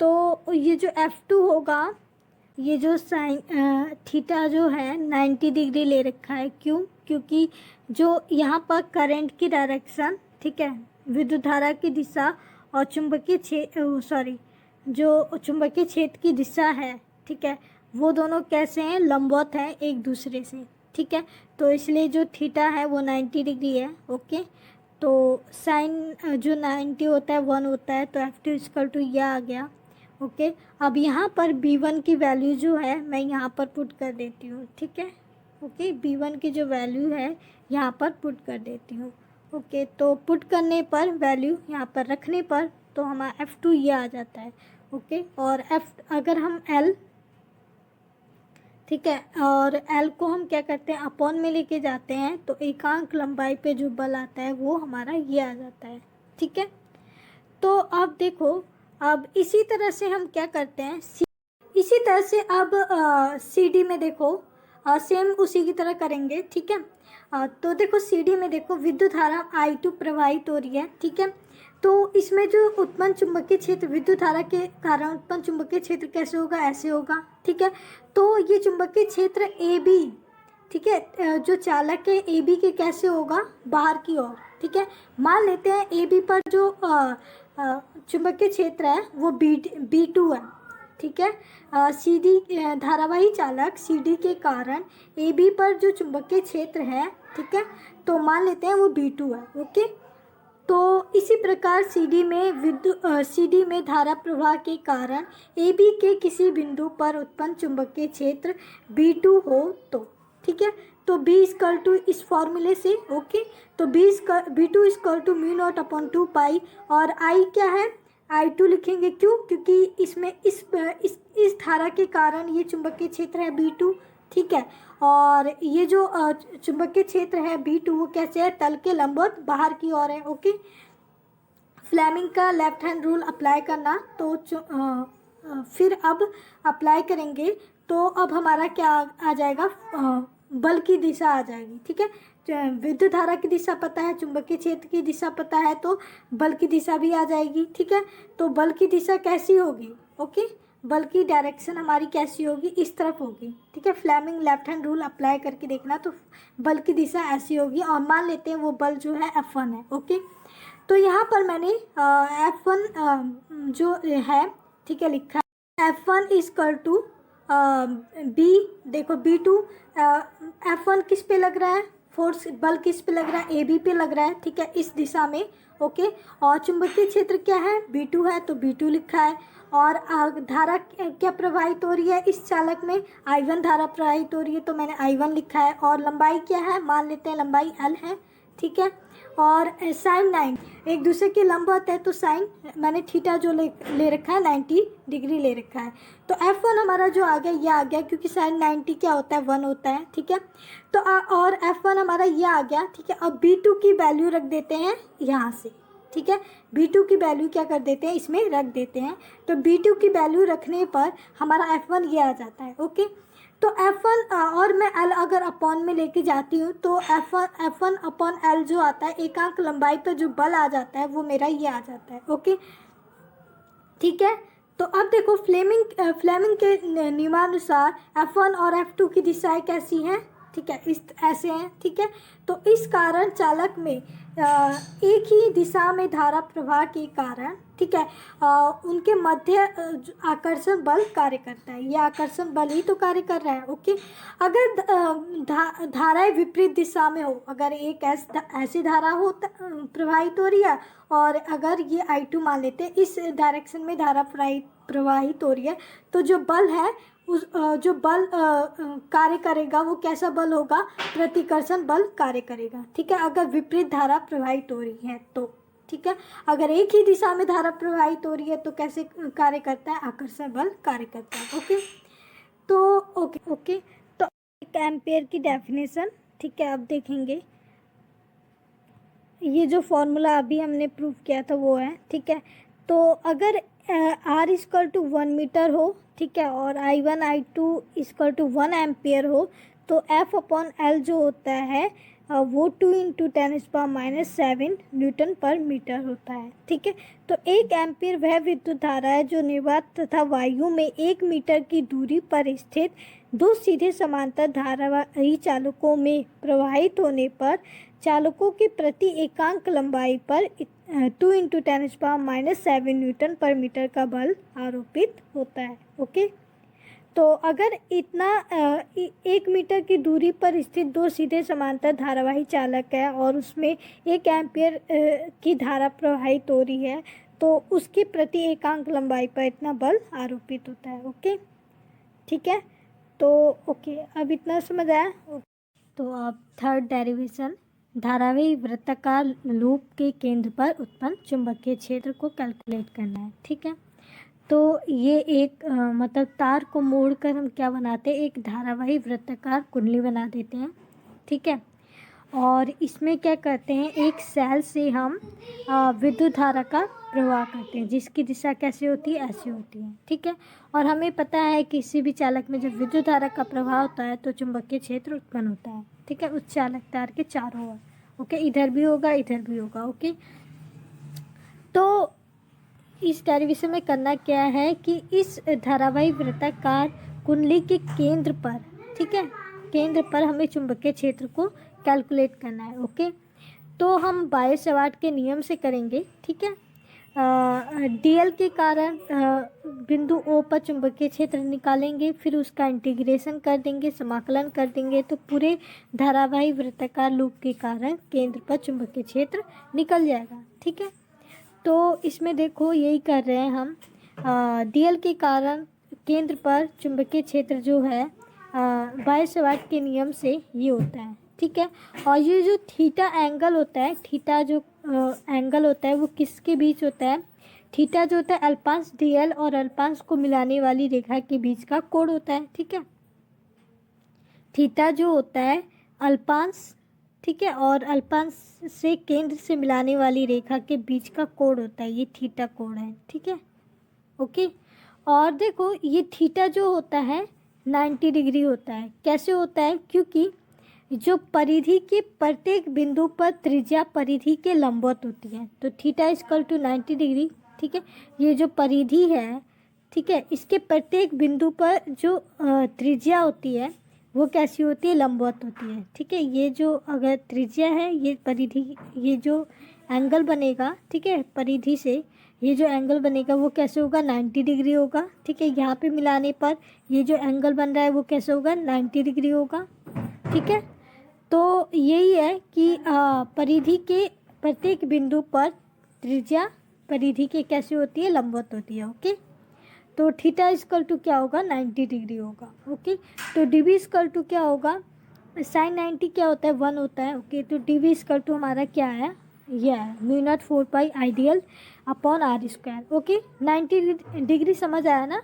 A: तो ये जो F2 होगा, ये जो साइन थीटा जो है 90 डिग्री ले रखा है। क्यों, क्योंकि जो यहाँ पर करंट की डायरेक्शन, ठीक है, विद्युत धारा की दिशा और जो चुंबकीय क्षेत्र की दिशा है, ठीक है, वो दोनों कैसे हैं, लंबवत हैं एक दूसरे से, ठीक है। तो इसलिए जो थीटा है वो 90 डिग्री है। ओके, तो साइन जो 90 होता है 1 होता है, तो F2 इक्वल टू यह आ गया। ओके, अब यहाँ पर B1 की वैल्यू जो है मैं यहाँ पर पुट कर देती हूँ, ठीक है। ओके, B1 की जो वैल्यू है यहाँ पर पुट कर देती हूँ। ओके, तो पुट करने पर वैल्यू यहाँ पर रखने पर तो हमारा F2 ये आ जाता है। ओके, और अगर हम L, ठीक है, और L को हम क्या करते हैं, अपॉन में लेके जाते हैं, तो एकांक लंबाई पे जो बल आता है वो हमारा ये आ जाता है, ठीक है। तो अब देखो, अब इसी तरह से हम क्या करते हैं, इसी तरह से अब CD में देखो, सेम उसी की तरह करेंगे, ठीक है। तो देखो CD में देखो विद्युत धारा I2 प्रवाहित हो रही है, ठीक है। तो इसमें जो उत्पन्न चुंबकीय क्षेत्र विद्युत धारा के कारण उत्पन्न चुंबकीय क्षेत्र कैसे होगा, ऐसे होगा, ठीक है। तो ये चुंबकीय क्षेत्र AB, ठीक है, जो चालक है AB के कैसे होगा, बाहर की ओर, ठीक है। मान लेते हैं AB पर जो चुंबकीय क्षेत्र है वो B2 है, ठीक है। CD धारावाही चालक CD के कारण AB पर जो चुंबकीय क्षेत्र है, ठीक है, तो मान लेते हैं वो B2 है। ओके, तो इसी प्रकार CD में धारा प्रवाह के कारण AB के किसी बिंदु पर उत्पन्न चुंबकीय क्षेत्र B2 हो तो, ठीक है। तो B इक्वल टू इस फॉर्मूले से, ओके, तो B2 equal to mu not upon 2 pi, और I क्या है, I2 लिखेंगे। क्यों, क्योंकि इसमें इस धारा के कारण ये चुंबकीय क्षेत्र है B2, ठीक है। और ये जो चुंबकीय क्षेत्र है B2 वो कैसे है, तल के लंबवत बाहर की ओर है। ओके, फ्लेमिंग का लेफ्ट हैंड रूल अप्लाई करना, तो फिर अब अप्लाई करेंगे तो अब हमारा क्या आ जाएगा, बल की दिशा आ जाएगी, ठीक है। विद्युत धारा की दिशा पता है, चुंबकीय क्षेत्र की दिशा पता है, तो बल की दिशा भी आ जाएगी, ठीक है। तो बल की दिशा कैसी होगी, ओके, बल की डायरेक्शन हमारी कैसी होगी, इस तरफ होगी, ठीक है। Fleming left hand rule apply करके देखना, तो बल की दिशा ऐसी होगी, और मान लेते हैं वो बल जो है F1 है। ओके, तो यहाँ पर मैंने F1 जो है, ठीक है, लिखा है F1 इक्वल टू B, देखो B2, F1 किस पे लग रहा है, फोर्स बल किस पे लग रहा है, AB पे लग रहा है, ठीक है, इस दिशा में। ओके, और चुंबकीय क्षेत्र क्या है, B2 है, तो B2 लिखा है। और धारा क्या प्रवाहित हो रही है इस चालक में, I1 धारा प्रवाहित हो रही है, तो मैंने I1 लिखा है। और लंबाई क्या है, मान लेते हैं लंबाई L है, ठीक है। और साइन 9 एक दूसरे के लंबवत है, तो साइन मैंने थीटा जो ले रखा है 90 डिग्री ले रखा है। तो F1 हमारा जो आ गया ये आ गया, क्योंकि साइन 90 क्या होता है, 1 होता है, ठीक है। तो और F1 हमारा ये आ गया, ठीक है। अब B2 की वैल्यू रख देते हैं यहाँ से, ठीक है। B2 की वैल्यू क्या कर देते हैं, इसमें रख देते हैं। तो B2 की वैल्यू रखने पर हमारा F1 ये आ जाता है। ओके, तो F1 और मैं L अगर अपॉन में लेके जाती हूँ, तो F1 अपॉन L जो आता है, एकांक लंबाई पर जो बल आ जाता है वो मेरा ये आ जाता है। ओके, ठीक है। तो अब देखो फ्लेमिंग के नियमानुसार F1 और F2 की दिशाएं कैसी हैं, ठीक है, इस ऐसे हैं, ठीक है। तो इस कारण चालक में एक ही दिशा में धारा प्रवाह के कारण, ठीक है, उनके मध्य आकर्षण बल कार्य करता है। ये आकर्षण बल ही तो कार्य कर रहा है। ओके, अगर धाराएं विपरीत दिशा में हो, अगर एक ऐसी धारा हो प्रवाहित हो रही है, और अगर ये I2 मान लेते हैं, इस डायरेक्शन में धारा प्रवाहित हो रही है, तो जो बल है उस जो बल कार्य करेगा वो कैसा बल होगा? प्रतिकर्षण बल कार्य करेगा, ठीक है, अगर विपरीत धारा प्रवाहित हो रही है तो, ठीक है। अगर एक ही दिशा में धारा प्रवाहित हो रही है तो कैसे कार्य करता है? आकर्षण बल कार्य करता है। ओके, तो ओके तो एक एम्पेयर की डेफिनेशन, ठीक है, अब देखेंगे। ये जो फॉर्मूला अभी हमने प्रूव किया था वो है, ठीक है। तो अगर R इक्वल टू 1 मीटर हो, ठीक है, और I1 I2 equal to 1 ampere हो, तो F/L जो होता है वो 2 × 10⁻⁷ न्यूटन पर मीटर होता है, ठीक है। तो 1 एम्पियर वह विद्युत धारा है जो निर्वात तथा वायु में 1 मीटर की दूरी पर स्थित दो सीधे समांतर धारावाही चालकों में प्रवाहित होने पर चालकों की प्रति एकांक लंबाई पर 2 × 10⁻⁷ न्यूटन पर मीटर का बल आरोपित होता है। ओके, तो अगर इतना 1 मीटर की दूरी पर स्थित दो सीधे समांतर धारावाही चालक है और उसमें 1 एम्पियर की धारा प्रवाहित हो रही है, तो उसकी प्रति एकांक लंबाई पर इतना बल आरोपित होता है। ओके, ठीक है, तो ओके, अब इतना समझ आया। तो अब थर्ड डेरिवेशन, धारावाही वृत्ताकार लूप के केंद्र पर उत्पन्न चुंबकीय क्षेत्र को कैलकुलेट करना है, ठीक है। तो ये एक मतलब तार को मोड़कर हम क्या बनाते हैं? एक धारावाही वृत्ताकार कुंडली बना देते हैं, ठीक है। और इसमें क्या करते हैं? एक सेल से हम विद्युत धारा का प्रवाह करते हैं, जिसकी दिशा कैसे होती है? ऐसी होती है, ठीक है। और हमें पता है कि किसी भी चालक में जब विद्युत धारा का प्रवाह होता है तो चुंबकीय क्षेत्र उत्पन्न होता है, ठीक है, उस चालक तार के चारों ओर। ओके, इधर भी होगा, इधर भी होगा। ओके, तो इस डेरिवेशन में करना क्या है कि इस धारावाही वृत्ताकार कुंडली के केंद्र पर, ठीक है, केंद्र पर हमें चुंबकीय क्षेत्र को कैलकुलेट करना है। ओके, तो हम बायो-सवार्ट के नियम से करेंगे, ठीक है। DL के कारण बिंदु O पर चुंबकीय क्षेत्र निकालेंगे, फिर उसका इंटीग्रेशन कर देंगे, समाकलन कर देंगे, तो पूरे धारावाही वृत्ताकार लूप के कारण केंद्र पर चुंबकीय क्षेत्र निकल जाएगा, ठीक है। तो इसमें देखो यही कर रहे हैं हम। DL के कारण केंद्र पर चुंबकीय क्षेत्र जो है बायो-सवार्ट के नियम से ये होता है, ठीक है। और ये जो थीटा एंगल होता है, थीटा जो एंगल होता है वो किसके बीच होता है? थीटा जो होता है अल्पांश DL और अल्पांश को मिलाने वाली रेखा के बीच का कोण होता है, ठीक है। थीटा जो होता है अल्पांश, ठीक है, और अल्पांश से केंद्र से मिलाने वाली रेखा के बीच का कोण होता है, ये थीटा कोण है, ठीक है। ओके, और देखो ये थीटा जो होता है 90 डिग्री होता है। कैसे होता है? क्योंकि जो परिधि के प्रत्येक बिंदु पर त्रिज्या परिधि के लंबवत होती है, तो थीटा इक्वल टू 90 डिग्री, ठीक है। ये जो परिधि है, ठीक है, इसके प्रत्येक बिंदु पर जो त्रिज्या होती है वो कैसी होती है? लंबवत होती है, ठीक है। ये जो अगर त्रिज्या है, ये परिधि, ये जो एंगल बनेगा, ठीक है, परिधि से ये जो एंगल बनेगा वो कैसे होगा? 90 डिग्री होगा, ठीक है। यहाँ पे मिलाने पर ये जो एंगल बन रहा है वो कैसे होगा? 90 डिग्री होगा, ठीक है। तो यही है कि परिधि के प्रत्येक बिंदु पर त्रिज्या परिधि के कैसे होती है? लंबवत होती है। ओके, तो थीटा इक्वल टू क्या होगा? 90 डिग्री होगा। ओके, तो डीवी इक्वल टू क्या होगा? साइन 90 क्या होता है? 1 होता है। ओके, तो डीवी इक्वल टू हमारा क्या है? यह है μ0 4π ideal upon r²। Okay, 90 degree समझ आया ना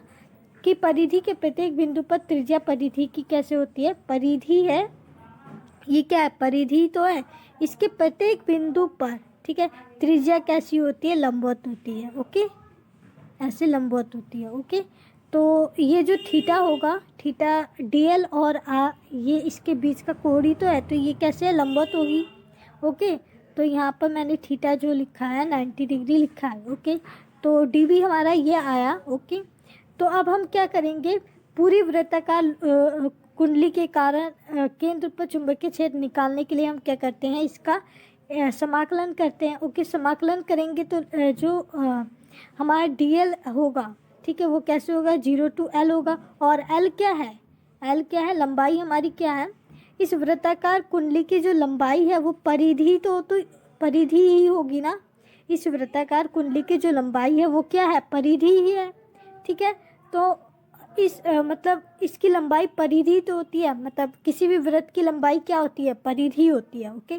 A: कि परिधि के प्रत्येक बिंदु पर त्रिज्या परिधि की कैसे होती है? परिधि है, ये क्या है? परिधि तो है, इसके प्रत्येक बिंदु पर, ठीक है, त्रिज्या कैसी होती है? लंबवत होती है। ओके, ऐसे लंबवत होती है। ओके, तो ये जो थीटा होगा, थीटा DL और ये इसके बीच का कोण ही तो है, तो ये कैसे लंबवत होगी? ओके, तो यहाँ पर मैंने थीटा जो लिखा है 90 डिग्री लिखा है। ओके, तो DV हमारा ये आया। ओके, तो अब हम क्या करेंगे? पूरी वृत्ताकार कुंडली के कारण केंद्र पर चुंबकीय क्षेत्र निकालने के लिए हम क्या करते हैं, इसका समाकलन करते हैं। ओके, समाकलन करेंगे तो जो हमारा dl होगा, ठीक है, वो कैसे होगा, 0 to l होगा। और l क्या है, l क्या है, लंबाई हमारी क्या है, इस वृत्ताकार कुंडली की जो लंबाई है वो परिधि तो परिधि ही होगी ना। इस वृत्ताकार कुंडली की जो लंबाई है वो क्या है, परिधि ही है, ठीक है। तो इस मतलब इसकी लंबाई परिधि तो होती है, मतलब किसी भी वृत्त की लंबाई क्या होती है, परिधि होती है। ओके,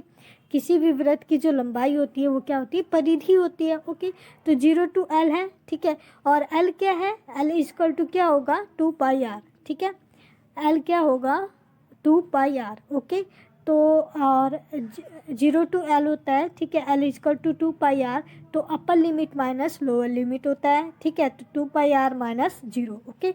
A: किसी भी वृत्त की जो लंबाई होती है वो क्या होती है, परिधि होती है। ओके, तो 0 to l है, ठीक है। और l क्या है, l इक्वल टू क्या होगा, 2 पाई r, ठीक है। l क्या होगा, 2 पाई r। ओके, तो और 0 to l होता है, ठीक है, l equal to 2 pi r। तो upper limit minus lower limit होता है, ठीक है। तो 2 पाई r माइनस 0। ओके,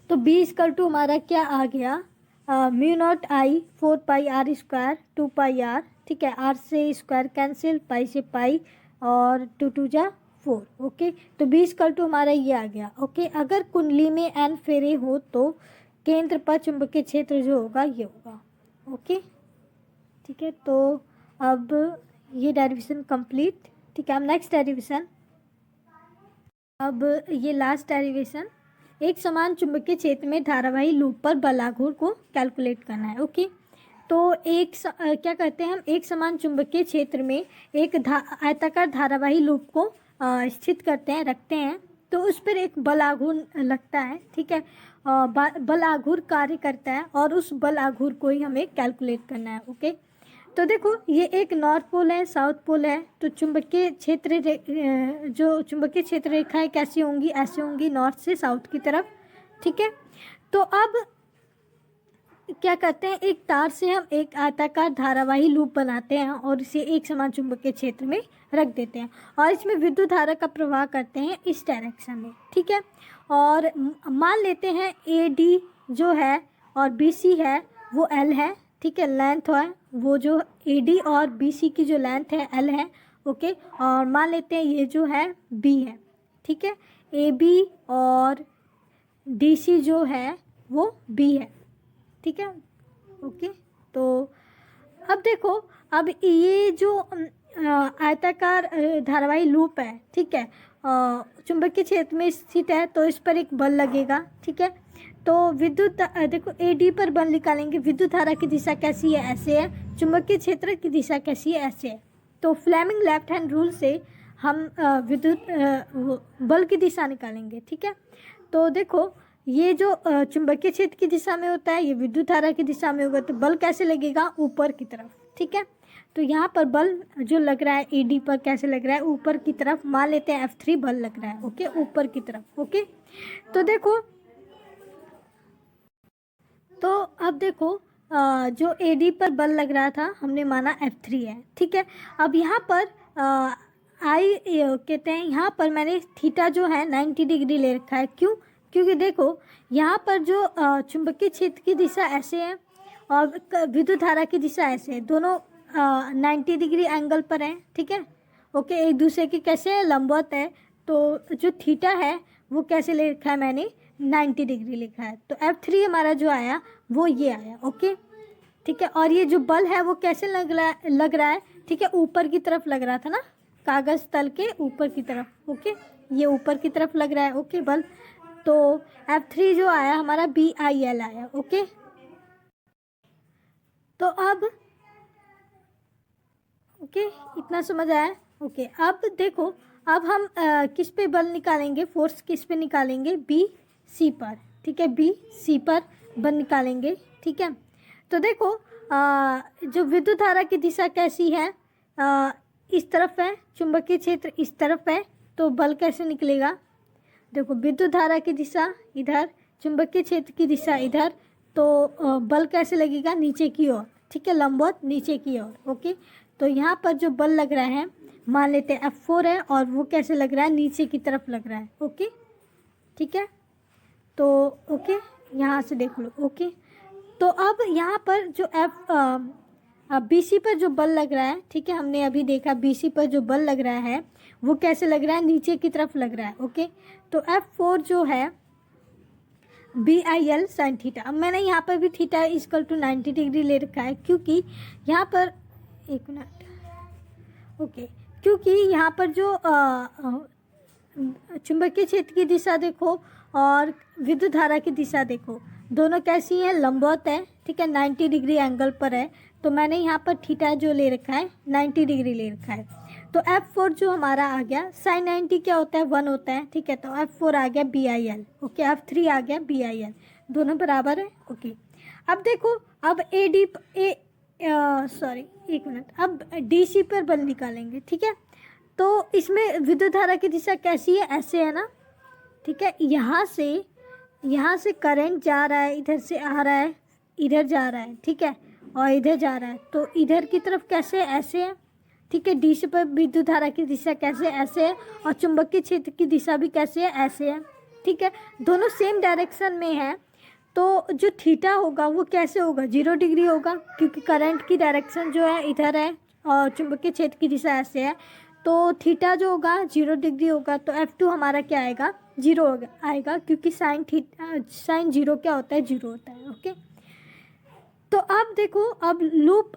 A: तो b इक्वल टू हमारा क्या आ गया, mu not I 4 pi r square 2 pi r, ठीक है। r से स्क्वायर कैंसिल, पाई से पाई, और 2 2 जा 4। ओके, तो b इक्वल टू हमारा ये आ गया। ओके, अगर कुंडली में n फेरे हो तो केंद्र पर चुंबकीय क्षेत्र जो होगा ये होगा। ओके, ठीक है। तो अब ये डेरिवेशन कंप्लीट, ठीक है। अब नेक्स्ट डेरिवेशन, अब ये लास्ट डेरिवेशन, एक समान चुंबकीय क्षेत्र में धारावाही लूप पर बल आघूर्ण को कैलकुलेट करना है। ओके, तो क्या करते हैं हम, एक समान चुंबकीय क्षेत्र में एक आयताकार धारावाही लूप को स्थित करते हैं, रखते हैं। तो उस पर एक बल आघूर्ण लगता है, ठीक है। बल आघूर्ण कार्य करता है और उस बल आघूर्ण को ही हमें कैलकुलेट करना है। ओके, तो देखो ये एक नॉर्थ पोल है, साउथ पोल है। तो चुंबकीय क्षेत्र जो चुंबकीय क्षेत्र रेखाएं कैसी होंगी, ऐसे होंगी, नॉर्थ से साउथ की तरफ, ठीक है। तो अब क्या करते हैं, एक तार से हम एक आयताकार धारावाही लूप बनाते हैं और इसे एक समान चुंबकीय क्षेत्र में रख देते हैं और इसमें विद्युत धारा का प्रवाह करते हैं इस डायरेक्शन में, ठीक है। और मान लेते हैं AD जो है और BC है वो L है, ठीक है, लेंथ है वो जो AD और BC की जो लेंथ है L है। ओके, और मान लेते हैं ये जो है B है, ठीक है। AB और DC जो है वो B है, ठीक है। ओके, तो अब देखो, अब ये जो आयताकार धारावाही लूप है, ठीक है, चुंबकीय क्षेत्र में स्थित है, तो इस पर एक बल लगेगा, ठीक है। तो विद्युत देखो AD पर बल निकालेंगे, विद्युत धारा की दिशा कैसी है, ऐसे है, चुंबकीय क्षेत्र की दिशा कैसी है, ऐसे है। तो फ्लेमिंग लेफ्ट हैंड रूल से हम विद्युत बल की दिशा निकालेंगे, ठीक है। तो देखो ये जो चुंबकीय क्षेत्र की दिशा में होता है, ये विद्युत धारा की दिशा में होगा, तो बल कैसे लगेगा, ऊपर की तरफ, ठीक है। तो यहाँ पर बल जो लग रहा है AD पर कैसे लग रहा है, ऊपर की तरफ, मान लेते हैं F3 बल लग रहा है। ओके, ऊपर की तरफ। ओके, तो देखो, तो अब देखो जो AD पर बल लग रहा था हमने माना F3 है, ठीक है। अब यहाँ पर कहते हैं, यहाँ पर मैंने थीटा जो है 90 डिग्री ले रखा है। क्यों, क्योंकि देखो यहाँ पर जो चुंबकीय क्षेत्र की दिशा ऐसे है और विद्युत धारा की दिशा ऐसे है, दोनों 90 डिग्री एंगल पर हैं, ठीक है। ओके, एक दूसरे के कैसे है, लंबवत है। तो जो थीटा है वो कैसे ले रखा है, मैंने 90 डिग्री लिखा है। तो F3 हमारा जो आया वो ये आया। ओके, ठीक है। और ये जो बल है वो कैसे लग रहा है, ठीक है, ऊपर की तरफ लग रहा था ना, कागज तल के ऊपर की तरफ। ओके, ये ऊपर की तरफ लग रहा है। ओके, बल, तो F3 जो आया हमारा BIL आया। ओके, तो अब ओके, इतना समझ आया। ओके, अब देखो, अब हम किस पे बल निकालेंगे, फोर्स किस पे निकालेंगे, BC पर, ठीक है, BC पर बल निकालेंगे, ठीक है। तो देखो जो विद्युत धारा की दिशा कैसी है, इस तरफ है, चुंबकीय क्षेत्र इस तरफ है, तो बल कैसे निकलेगा, देखो विद्युत धारा की दिशा इधर, चुंबकीय क्षेत्र की दिशा इधर, तो बल कैसे लगेगा, नीचे की ओर, ठीक है, लंबवत नीचे की ओर। ओके, तो यहाँ पर जो बल लग रहा है मान लेते हैं F4 है और वो कैसे लग रहा है, नीचे की तरफ लग रहा है। ओके, ठीक है, तो ओके यहाँ से देख लो। ओके, तो अब यहाँ पर जो BC पर जो बल लग रहा है, ठीक है, हमने अभी देखा BC पर जो बल लग रहा है वो कैसे लग रहा है, नीचे की तरफ लग रहा है। ओके, तो F4 जो है BIL साइन थीटा। अब मैंने यहाँ पर भी थीटा इक्वल टू 90 डिग्री ले रखा है, क्योंकि यहाँ पर एक मिनट, ओके, क्योंकि यहाँ पर जो चुंबकीय क्षेत्र की दिशा देखो और विद्युत धारा की दिशा देखो, दोनों कैसी है, लंबवत है, ठीक है, 90 डिग्री एंगल पर है। तो मैंने यहाँ पर थीटा जो ले रखा है 90 डिग्री ले रखा है। तो F4 जो हमारा आ गया, साइन 90 क्या होता है, 1 होता है, ठीक है। तो F4 आ गया BIL, ओके, F3 आ गया BIL, दोनों बराबर है, ओके। अब देखो, अब एक मिनट, अब DC पर बल निकालेंगे, ठीक है। तो इसमें विद्युत धारा की दिशा कैसी है, ऐसे है ना, ठीक है। यहाँ से करंट जा रहा है, इधर से आ रहा है, इधर जा रहा है, ठीक है, और इधर जा रहा है। तो इधर की तरफ कैसे, ऐसे है, ठीक है। DC पर विद्युत धारा की दिशा कैसे, ऐसे है, और चुंबकीय क्षेत्र की दिशा भी कैसे है, ऐसे है, ठीक है। दोनों सेम डायरेक्शन में है, तो जो थीटा होगा वो कैसे होगा, 0 डिग्री होगा, क्योंकि करंट की डायरेक्शन जो है इधर है और चुंबकीय क्षेत्र की दिशा ऐसे है। तो थीटा जो होगा 0 डिग्री होगा। तो F2 हमारा क्या आएगा, 0 आएगा, क्योंकि साइन 0 क्या होता है, 0 होता है, ओके। तो अब देखो, अब लूप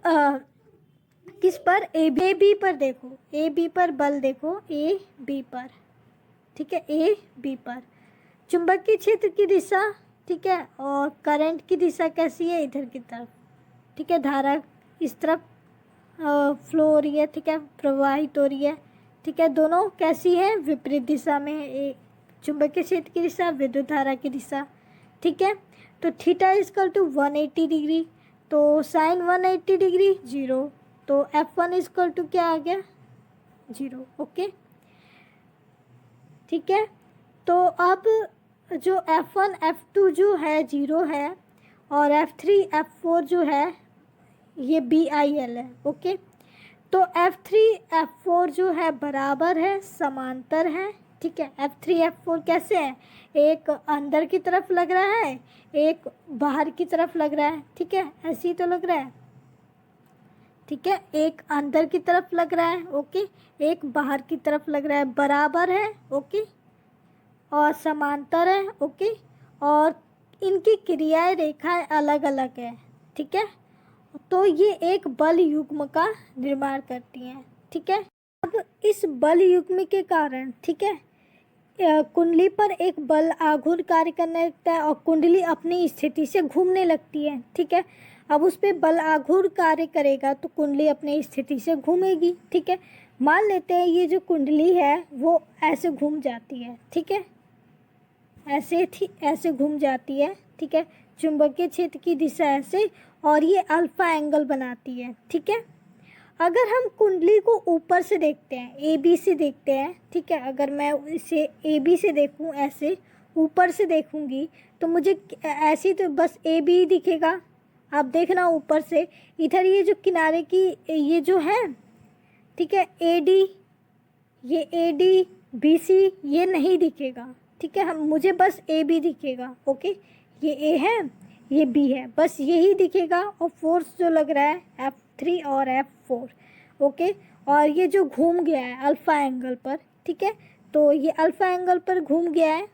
A: किस पर, AB पर देखो, AB पर बल देखो, AB पर, ठीक है, AB पर चुंबकीय क्षेत्र की दिशा, ठीक है, और करंट की दिशा कैसी है, इधर की तरफ, ठीक है, धारा इस तरफ फ्लो हो रही है, ठीक है, प्रवाहित हो रही है, ठीक है, दोनों कैसी है, विपरीत दिशा में है, चुंबकीय क्षेत्र की दिशा, विद्युत धारा की दिशा, ठीक है। तो थीटा इक्वल टू 180 डिग्री, तो साइन 180 डिग्री 0, तो F1 इक्वल टू क्या आ गया, 0, ओके, ठीक है। तो अब जो F1 F2 जो है 0 है, और F3 F4 जो है ये BIL है, ओके। तो F3 F4 जो है बराबर है, समांतर है, ठीक है। F3 F4 कैसे है, एक अंदर की तरफ लग रहा है, एक बाहर की तरफ लग रहा है, ठीक है, ऐसे ही तो लग रहा है, ठीक है, एक अंदर की तरफ लग रहा है, ओके, एक बाहर की तरफ लग रहा है, बराबर है, ओके, और समांतर है, ओके, और इनकी क्रियाएं रेखाएं अलग अलग है, ठीक है। तो ये एक बल युग्म का निर्माण करती हैं, ठीक है। अब इस बल युग्म के कारण, ठीक है, कुंडली पर एक बल आघूर्ण कार्य करने लगता है और कुंडली अपनी स्थिति से घूमने लगती है, ठीक है। अब उस पर बल आघूर्ण कार्य करेगा तो कुंडली अपनी स्थिति से घूमेगी, ठीक है। मान लेते हैं ये जो कुंडली है वो ऐसे घूम जाती है, ठीक है, ऐसे घूम जाती है, ठीक है, चुंबकीय क्षेत्र की दिशा ऐसे, और ये अल्फा एंगल बनाती है, ठीक है। अगर हम कुंडली को ऊपर से देखते हैं, AB से देखते हैं, ठीक है, अगर मैं इसे AB से देखूं, ऐसे ऊपर से देखूंगी तो मुझे ऐसे तो बस AB ही दिखेगा। आप देखना ऊपर से, इधर ये जो किनारे की ये जो है, ठीक है, ये AD BC ये नहीं दिखेगा, ठीक है, मुझे बस AB दिखेगा, ओके। ये A है, ये B है, बस यही दिखेगा, और फोर्स जो लग रहा है F3 और F4, ओके। और ये जो घूम गया है अल्फ़ा एंगल पर, ठीक है, तो ये अल्फ़ा एंगल पर घूम गया है,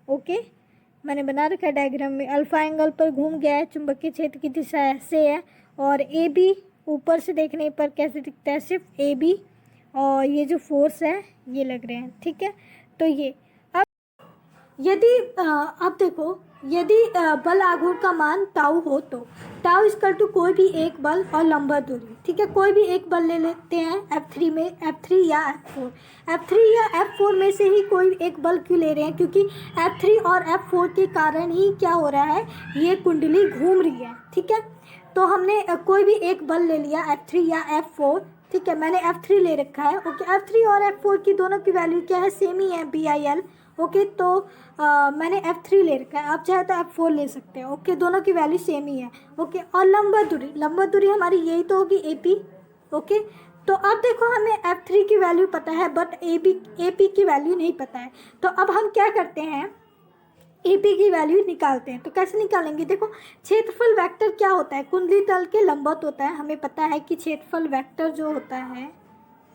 A: ओके, मैंने बना रखा है डायग्राम में, अल्फ़ा एंगल पर घूम गया है, चुंबकीय क्षेत्र की दिशा ऐसे है, और AB ऊपर से देखने पर कैसे दिखता है, सिर्फ AB, और ये जो फोर्स है ये लग रहे हैं, ठीक है। तो ये यदि अब देखो, यदि बल आघूर्ण का मान टाउ हो तो टाउ इक्वल टू कोई भी एक बल और लंबवत दूरी, ठीक है, कोई भी एक बल ले लेते हैं F3 में, F3 या F4 या F4 में से ही कोई एक बल क्यों ले रहे हैं, क्योंकि F3 और F4 के कारण ही क्या हो रहा है, ये कुंडली घूम रही है, ठीक है। तो हमने कोई भी एक बल ले लिया F3 या F4, ठीक है, मैंने F3 ले रखा है, ओके। F3 और F4 की दोनों की वैल्यू क्या है, सेम ही है, BIL, ओके। तो मैंने F3 ले रखा है, आप चाहे तो F4 ले सकते हैं, ओके, दोनों की वैल्यू सेम ही है, ओके। और लंबवत दूरी हमारी यही तो होगी AP, ओके। तो अब देखो, हमें F3 की वैल्यू पता है बट AP की वैल्यू नहीं पता है। तो अब हम क्या करते हैं, AP की वैल्यू निकालते हैं। तो कैसे निकालेंगे, देखो, क्षेत्रफल वेक्टर क्या होता है, कुंडली तल के लंबवत होता है, हमें पता है कि क्षेत्रफल वेक्टर जो होता है,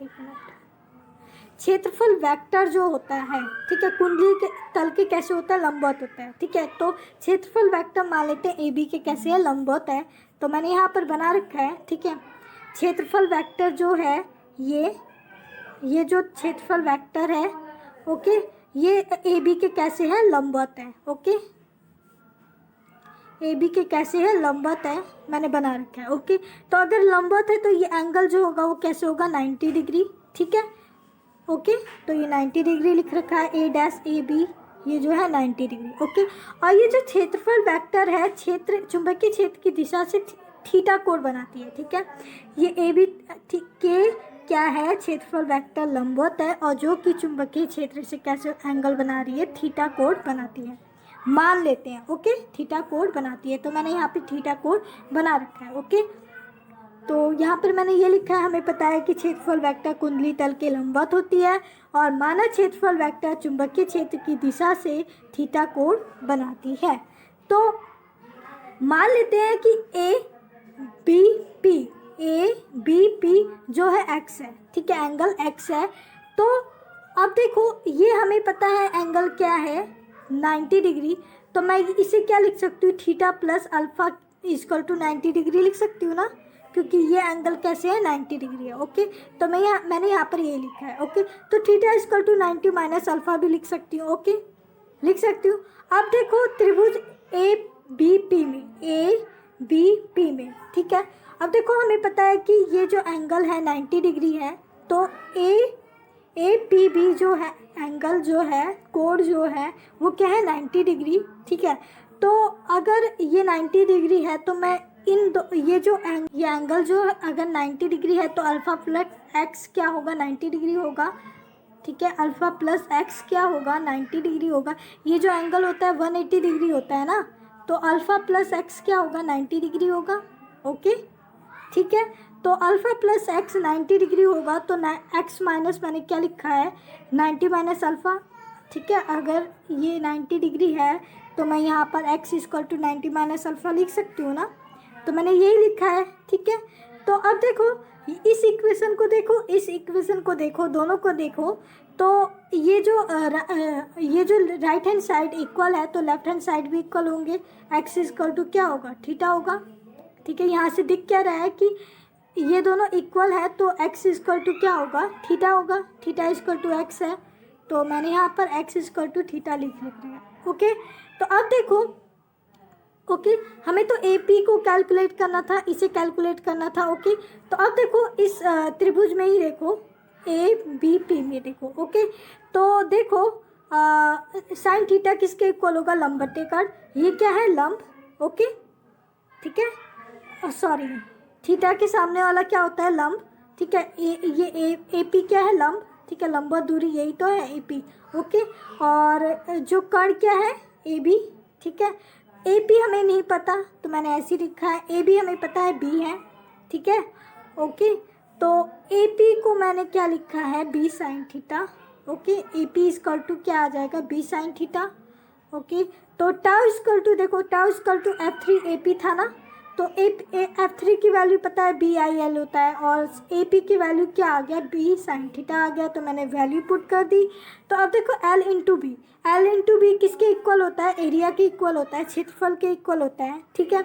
A: एक मिनट, क्षेत्रफल वेक्टर जो होता है, ठीक है, कुंडली के तल के कैसे होता है, लंबवत होता है, ठीक है। तो क्षेत्रफल वेक्टर मान लेते हैं ए बी के कैसे है, लंबवत है। तो मैंने यहाँ पर बना रखा है, ठीक है। क्षेत्रफल वेक्टर जो है ये जो क्षेत्रफल वेक्टर है, ओके, ये ए बी के कैसे है, लंबवत है, ओके। ए बी के कैसे है, लंबवत है, मैंने बना रखा है, ओके। तो अगर लंबवत है तो ये एंगल जो होगा वो कैसे होगा, 90 डिग्री, ठीक है, ओके। तो ये 90 डिग्री लिख रखा है, ए डैश ए बी, ये जो है 90 डिग्री, ओके। और ये जो क्षेत्रफल वेक्टर है, चुंबकीय क्षेत्र की दिशा से थीटा कोण बनाती है, ठीक है। ये ए बी के क्या है, क्षेत्रफल वेक्टर लंबवत है, और जो कि चुंबकीय क्षेत्र से कैसे एंगल बना रही है, थीटा कोण बनाती है, मान लेते हैं, ओके, थीटा कोण बनाती है। तो मैंने यहाँ पे थीटा कोण बना रखा है, ओके। तो यहाँ पर मैंने ये लिखा है, हमें पता है कि क्षेत्रफल वेक्टर कुंडली तल के लंबवत होती है और माना क्षेत्रफल वेक्टर चुंबकीय क्षेत्र की दिशा से थीटा कोण बनाती है। तो मान लेते हैं कि ए बी पी जो है एक्स है, ठीक है, एंगल एक्स है। तो अब देखो ये हमें पता है एंगल क्या है, 90 डिग्री। तो मैं इसे क्या लिख सकती हूँ, theta plus alpha equal to 90 degree लिख सकती हूँ ना, क्योंकि ये एंगल कैसे है, 90 डिग्री है, ओके। तो मैंने यहाँ पर ये लिखा है, ओके। तो theta equal to 90 minus alpha भी लिख सकती हूँ, ओके, लिख सकती हूँ। अब देखो त्रिभुज ए बी पी में, ठीक है। अब देखो हमें पता है कि ये जो एंगल है 90 डिग्री है, तो ए पी बी जो है एंगल जो है, कोण जो है वो क्या है, 90 डिग्री, ठीक है। तो अगर ये 90 डिग्री है तो मैं ये एंगल जो अगर 90 डिग्री है तो अल्फा प्लस एक्स क्या होगा, 90 डिग्री होगा, ठीक है। अल्फा प्लस एक्स क्या होगा, 90 डिग्री होगा। ये जो एंगल होता है 180 डिग्री होता है ना, तो अल्फा प्लस एक्स क्या होगा, 90 डिग्री होगा, ओके, ठीक है। तो अल्फा प्लस एक्स 90 डिग्री होगा, तो एक्स माइनस मैंने क्या लिखा है, 90 माइनस अल्फा, ठीक है। अगर ये 90 डिग्री है तो मैं यहाँ पर x equal to 90 minus alpha लिख सकती हूँ ना, तो मैंने यही लिखा है, ठीक है। तो अब देखो इस इक्वेशन को देखो, इस इक्वेशन को देखो, दोनों को देखो। तो ये जो राइट हैंड साइड इक्वल है तो लेफ्ट हैंड साइड भी इक्वल होंगे। एक्स इक्वल टू क्या होगा, थीटा होगा, ठीक है। यहाँ से दिख क्या रहा है कि ये दोनों इक्वल है, तो एक्स इक्वल टू क्या होगा, थीटा होगा, थीटा इक्वल टू एक्स है। तो मैंने यहाँ पर एक्स इक्वल टू थीटा लिख रखा है, ओके। तो अब देखो, ओके, हमें तो ए पी को कैलकुलेट करना था, इसे कैलकुलेट करना था, ओके। तो अब देखो इस त्रिभुज में ही देखो, ए बी पी में देखो, ओके। तो देखो साइन थीटा किसके इक्वल होगा, लंब बटे कर्ण, ये क्या है, लंब, ओके, ठीक है, सॉरी, थीटा के सामने वाला क्या होता है, लंब, ठीक है। ये ए पी क्या है, लंब, ठीक है, लंबवत दूरी यही तो है ए पी, ओके। और जो कर्ण क्या है, ए बी, ठीक है। ए पी हमें नहीं पता तो मैंने ऐसे लिखा है, ए बी हमें पता है बी है, ठीक है, ओके। तो ए पी को मैंने क्या लिखा है, B sine theta, okay. A P equal to क्या आ जाएगा, बी साइन थीटा, ओके। तो टाउ इक्वल टू देखो, tau equal to F3 A P था ना, तो F3 की वैल्यू पता है BIL होता है, और AP की वैल्यू क्या आ गया, B साइन थीटा आ गया। तो मैंने वैल्यू पुट कर दी। तो अब देखो L इंटू बी किसके इक्वल होता है, एरिया के इक्वल होता है, क्षेत्रफल के इक्वल होता है, ठीक है।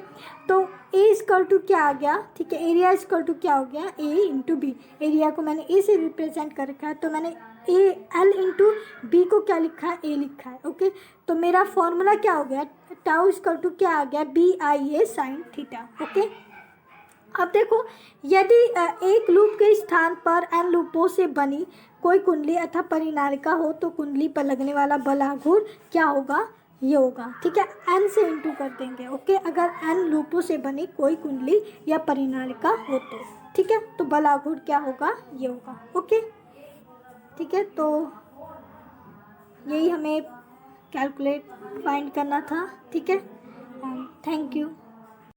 A: तो A इक्वल टू क्या आ गया, ठीक है, एरिया इक्वल टू क्या हो गया, A इंटू बी, एरिया को मैंने A से रिप्रेजेंट कर रखा है, तो मैंने L इंटू बी को क्या लिखा है, A लिखा है, ओके। तो मेरा फॉर्मूला क्या हो गया, टाउ इक्वल टू क्या आ गया, BIA साइन थीटा, ओके। अब देखो यदि एक लूप के स्थान पर n लूपों से बनी कोई कुंडली अथवा परिनालिका हो तो कुंडली पर लगने वाला बल आघूर्ण क्या होगा, ये होगा, ठीक है, n से इंटू कर देंगे, ओके। अगर n लूपों से बनी कोई कुंडली या परिनालिका हो तो, ठीक है, तो बल आघूर्ण क्या होगा, ये होगा, ओके, ठीक है। तो यही हमें कैलकुलेट फाइंड करना था, ठीक है। Thank you.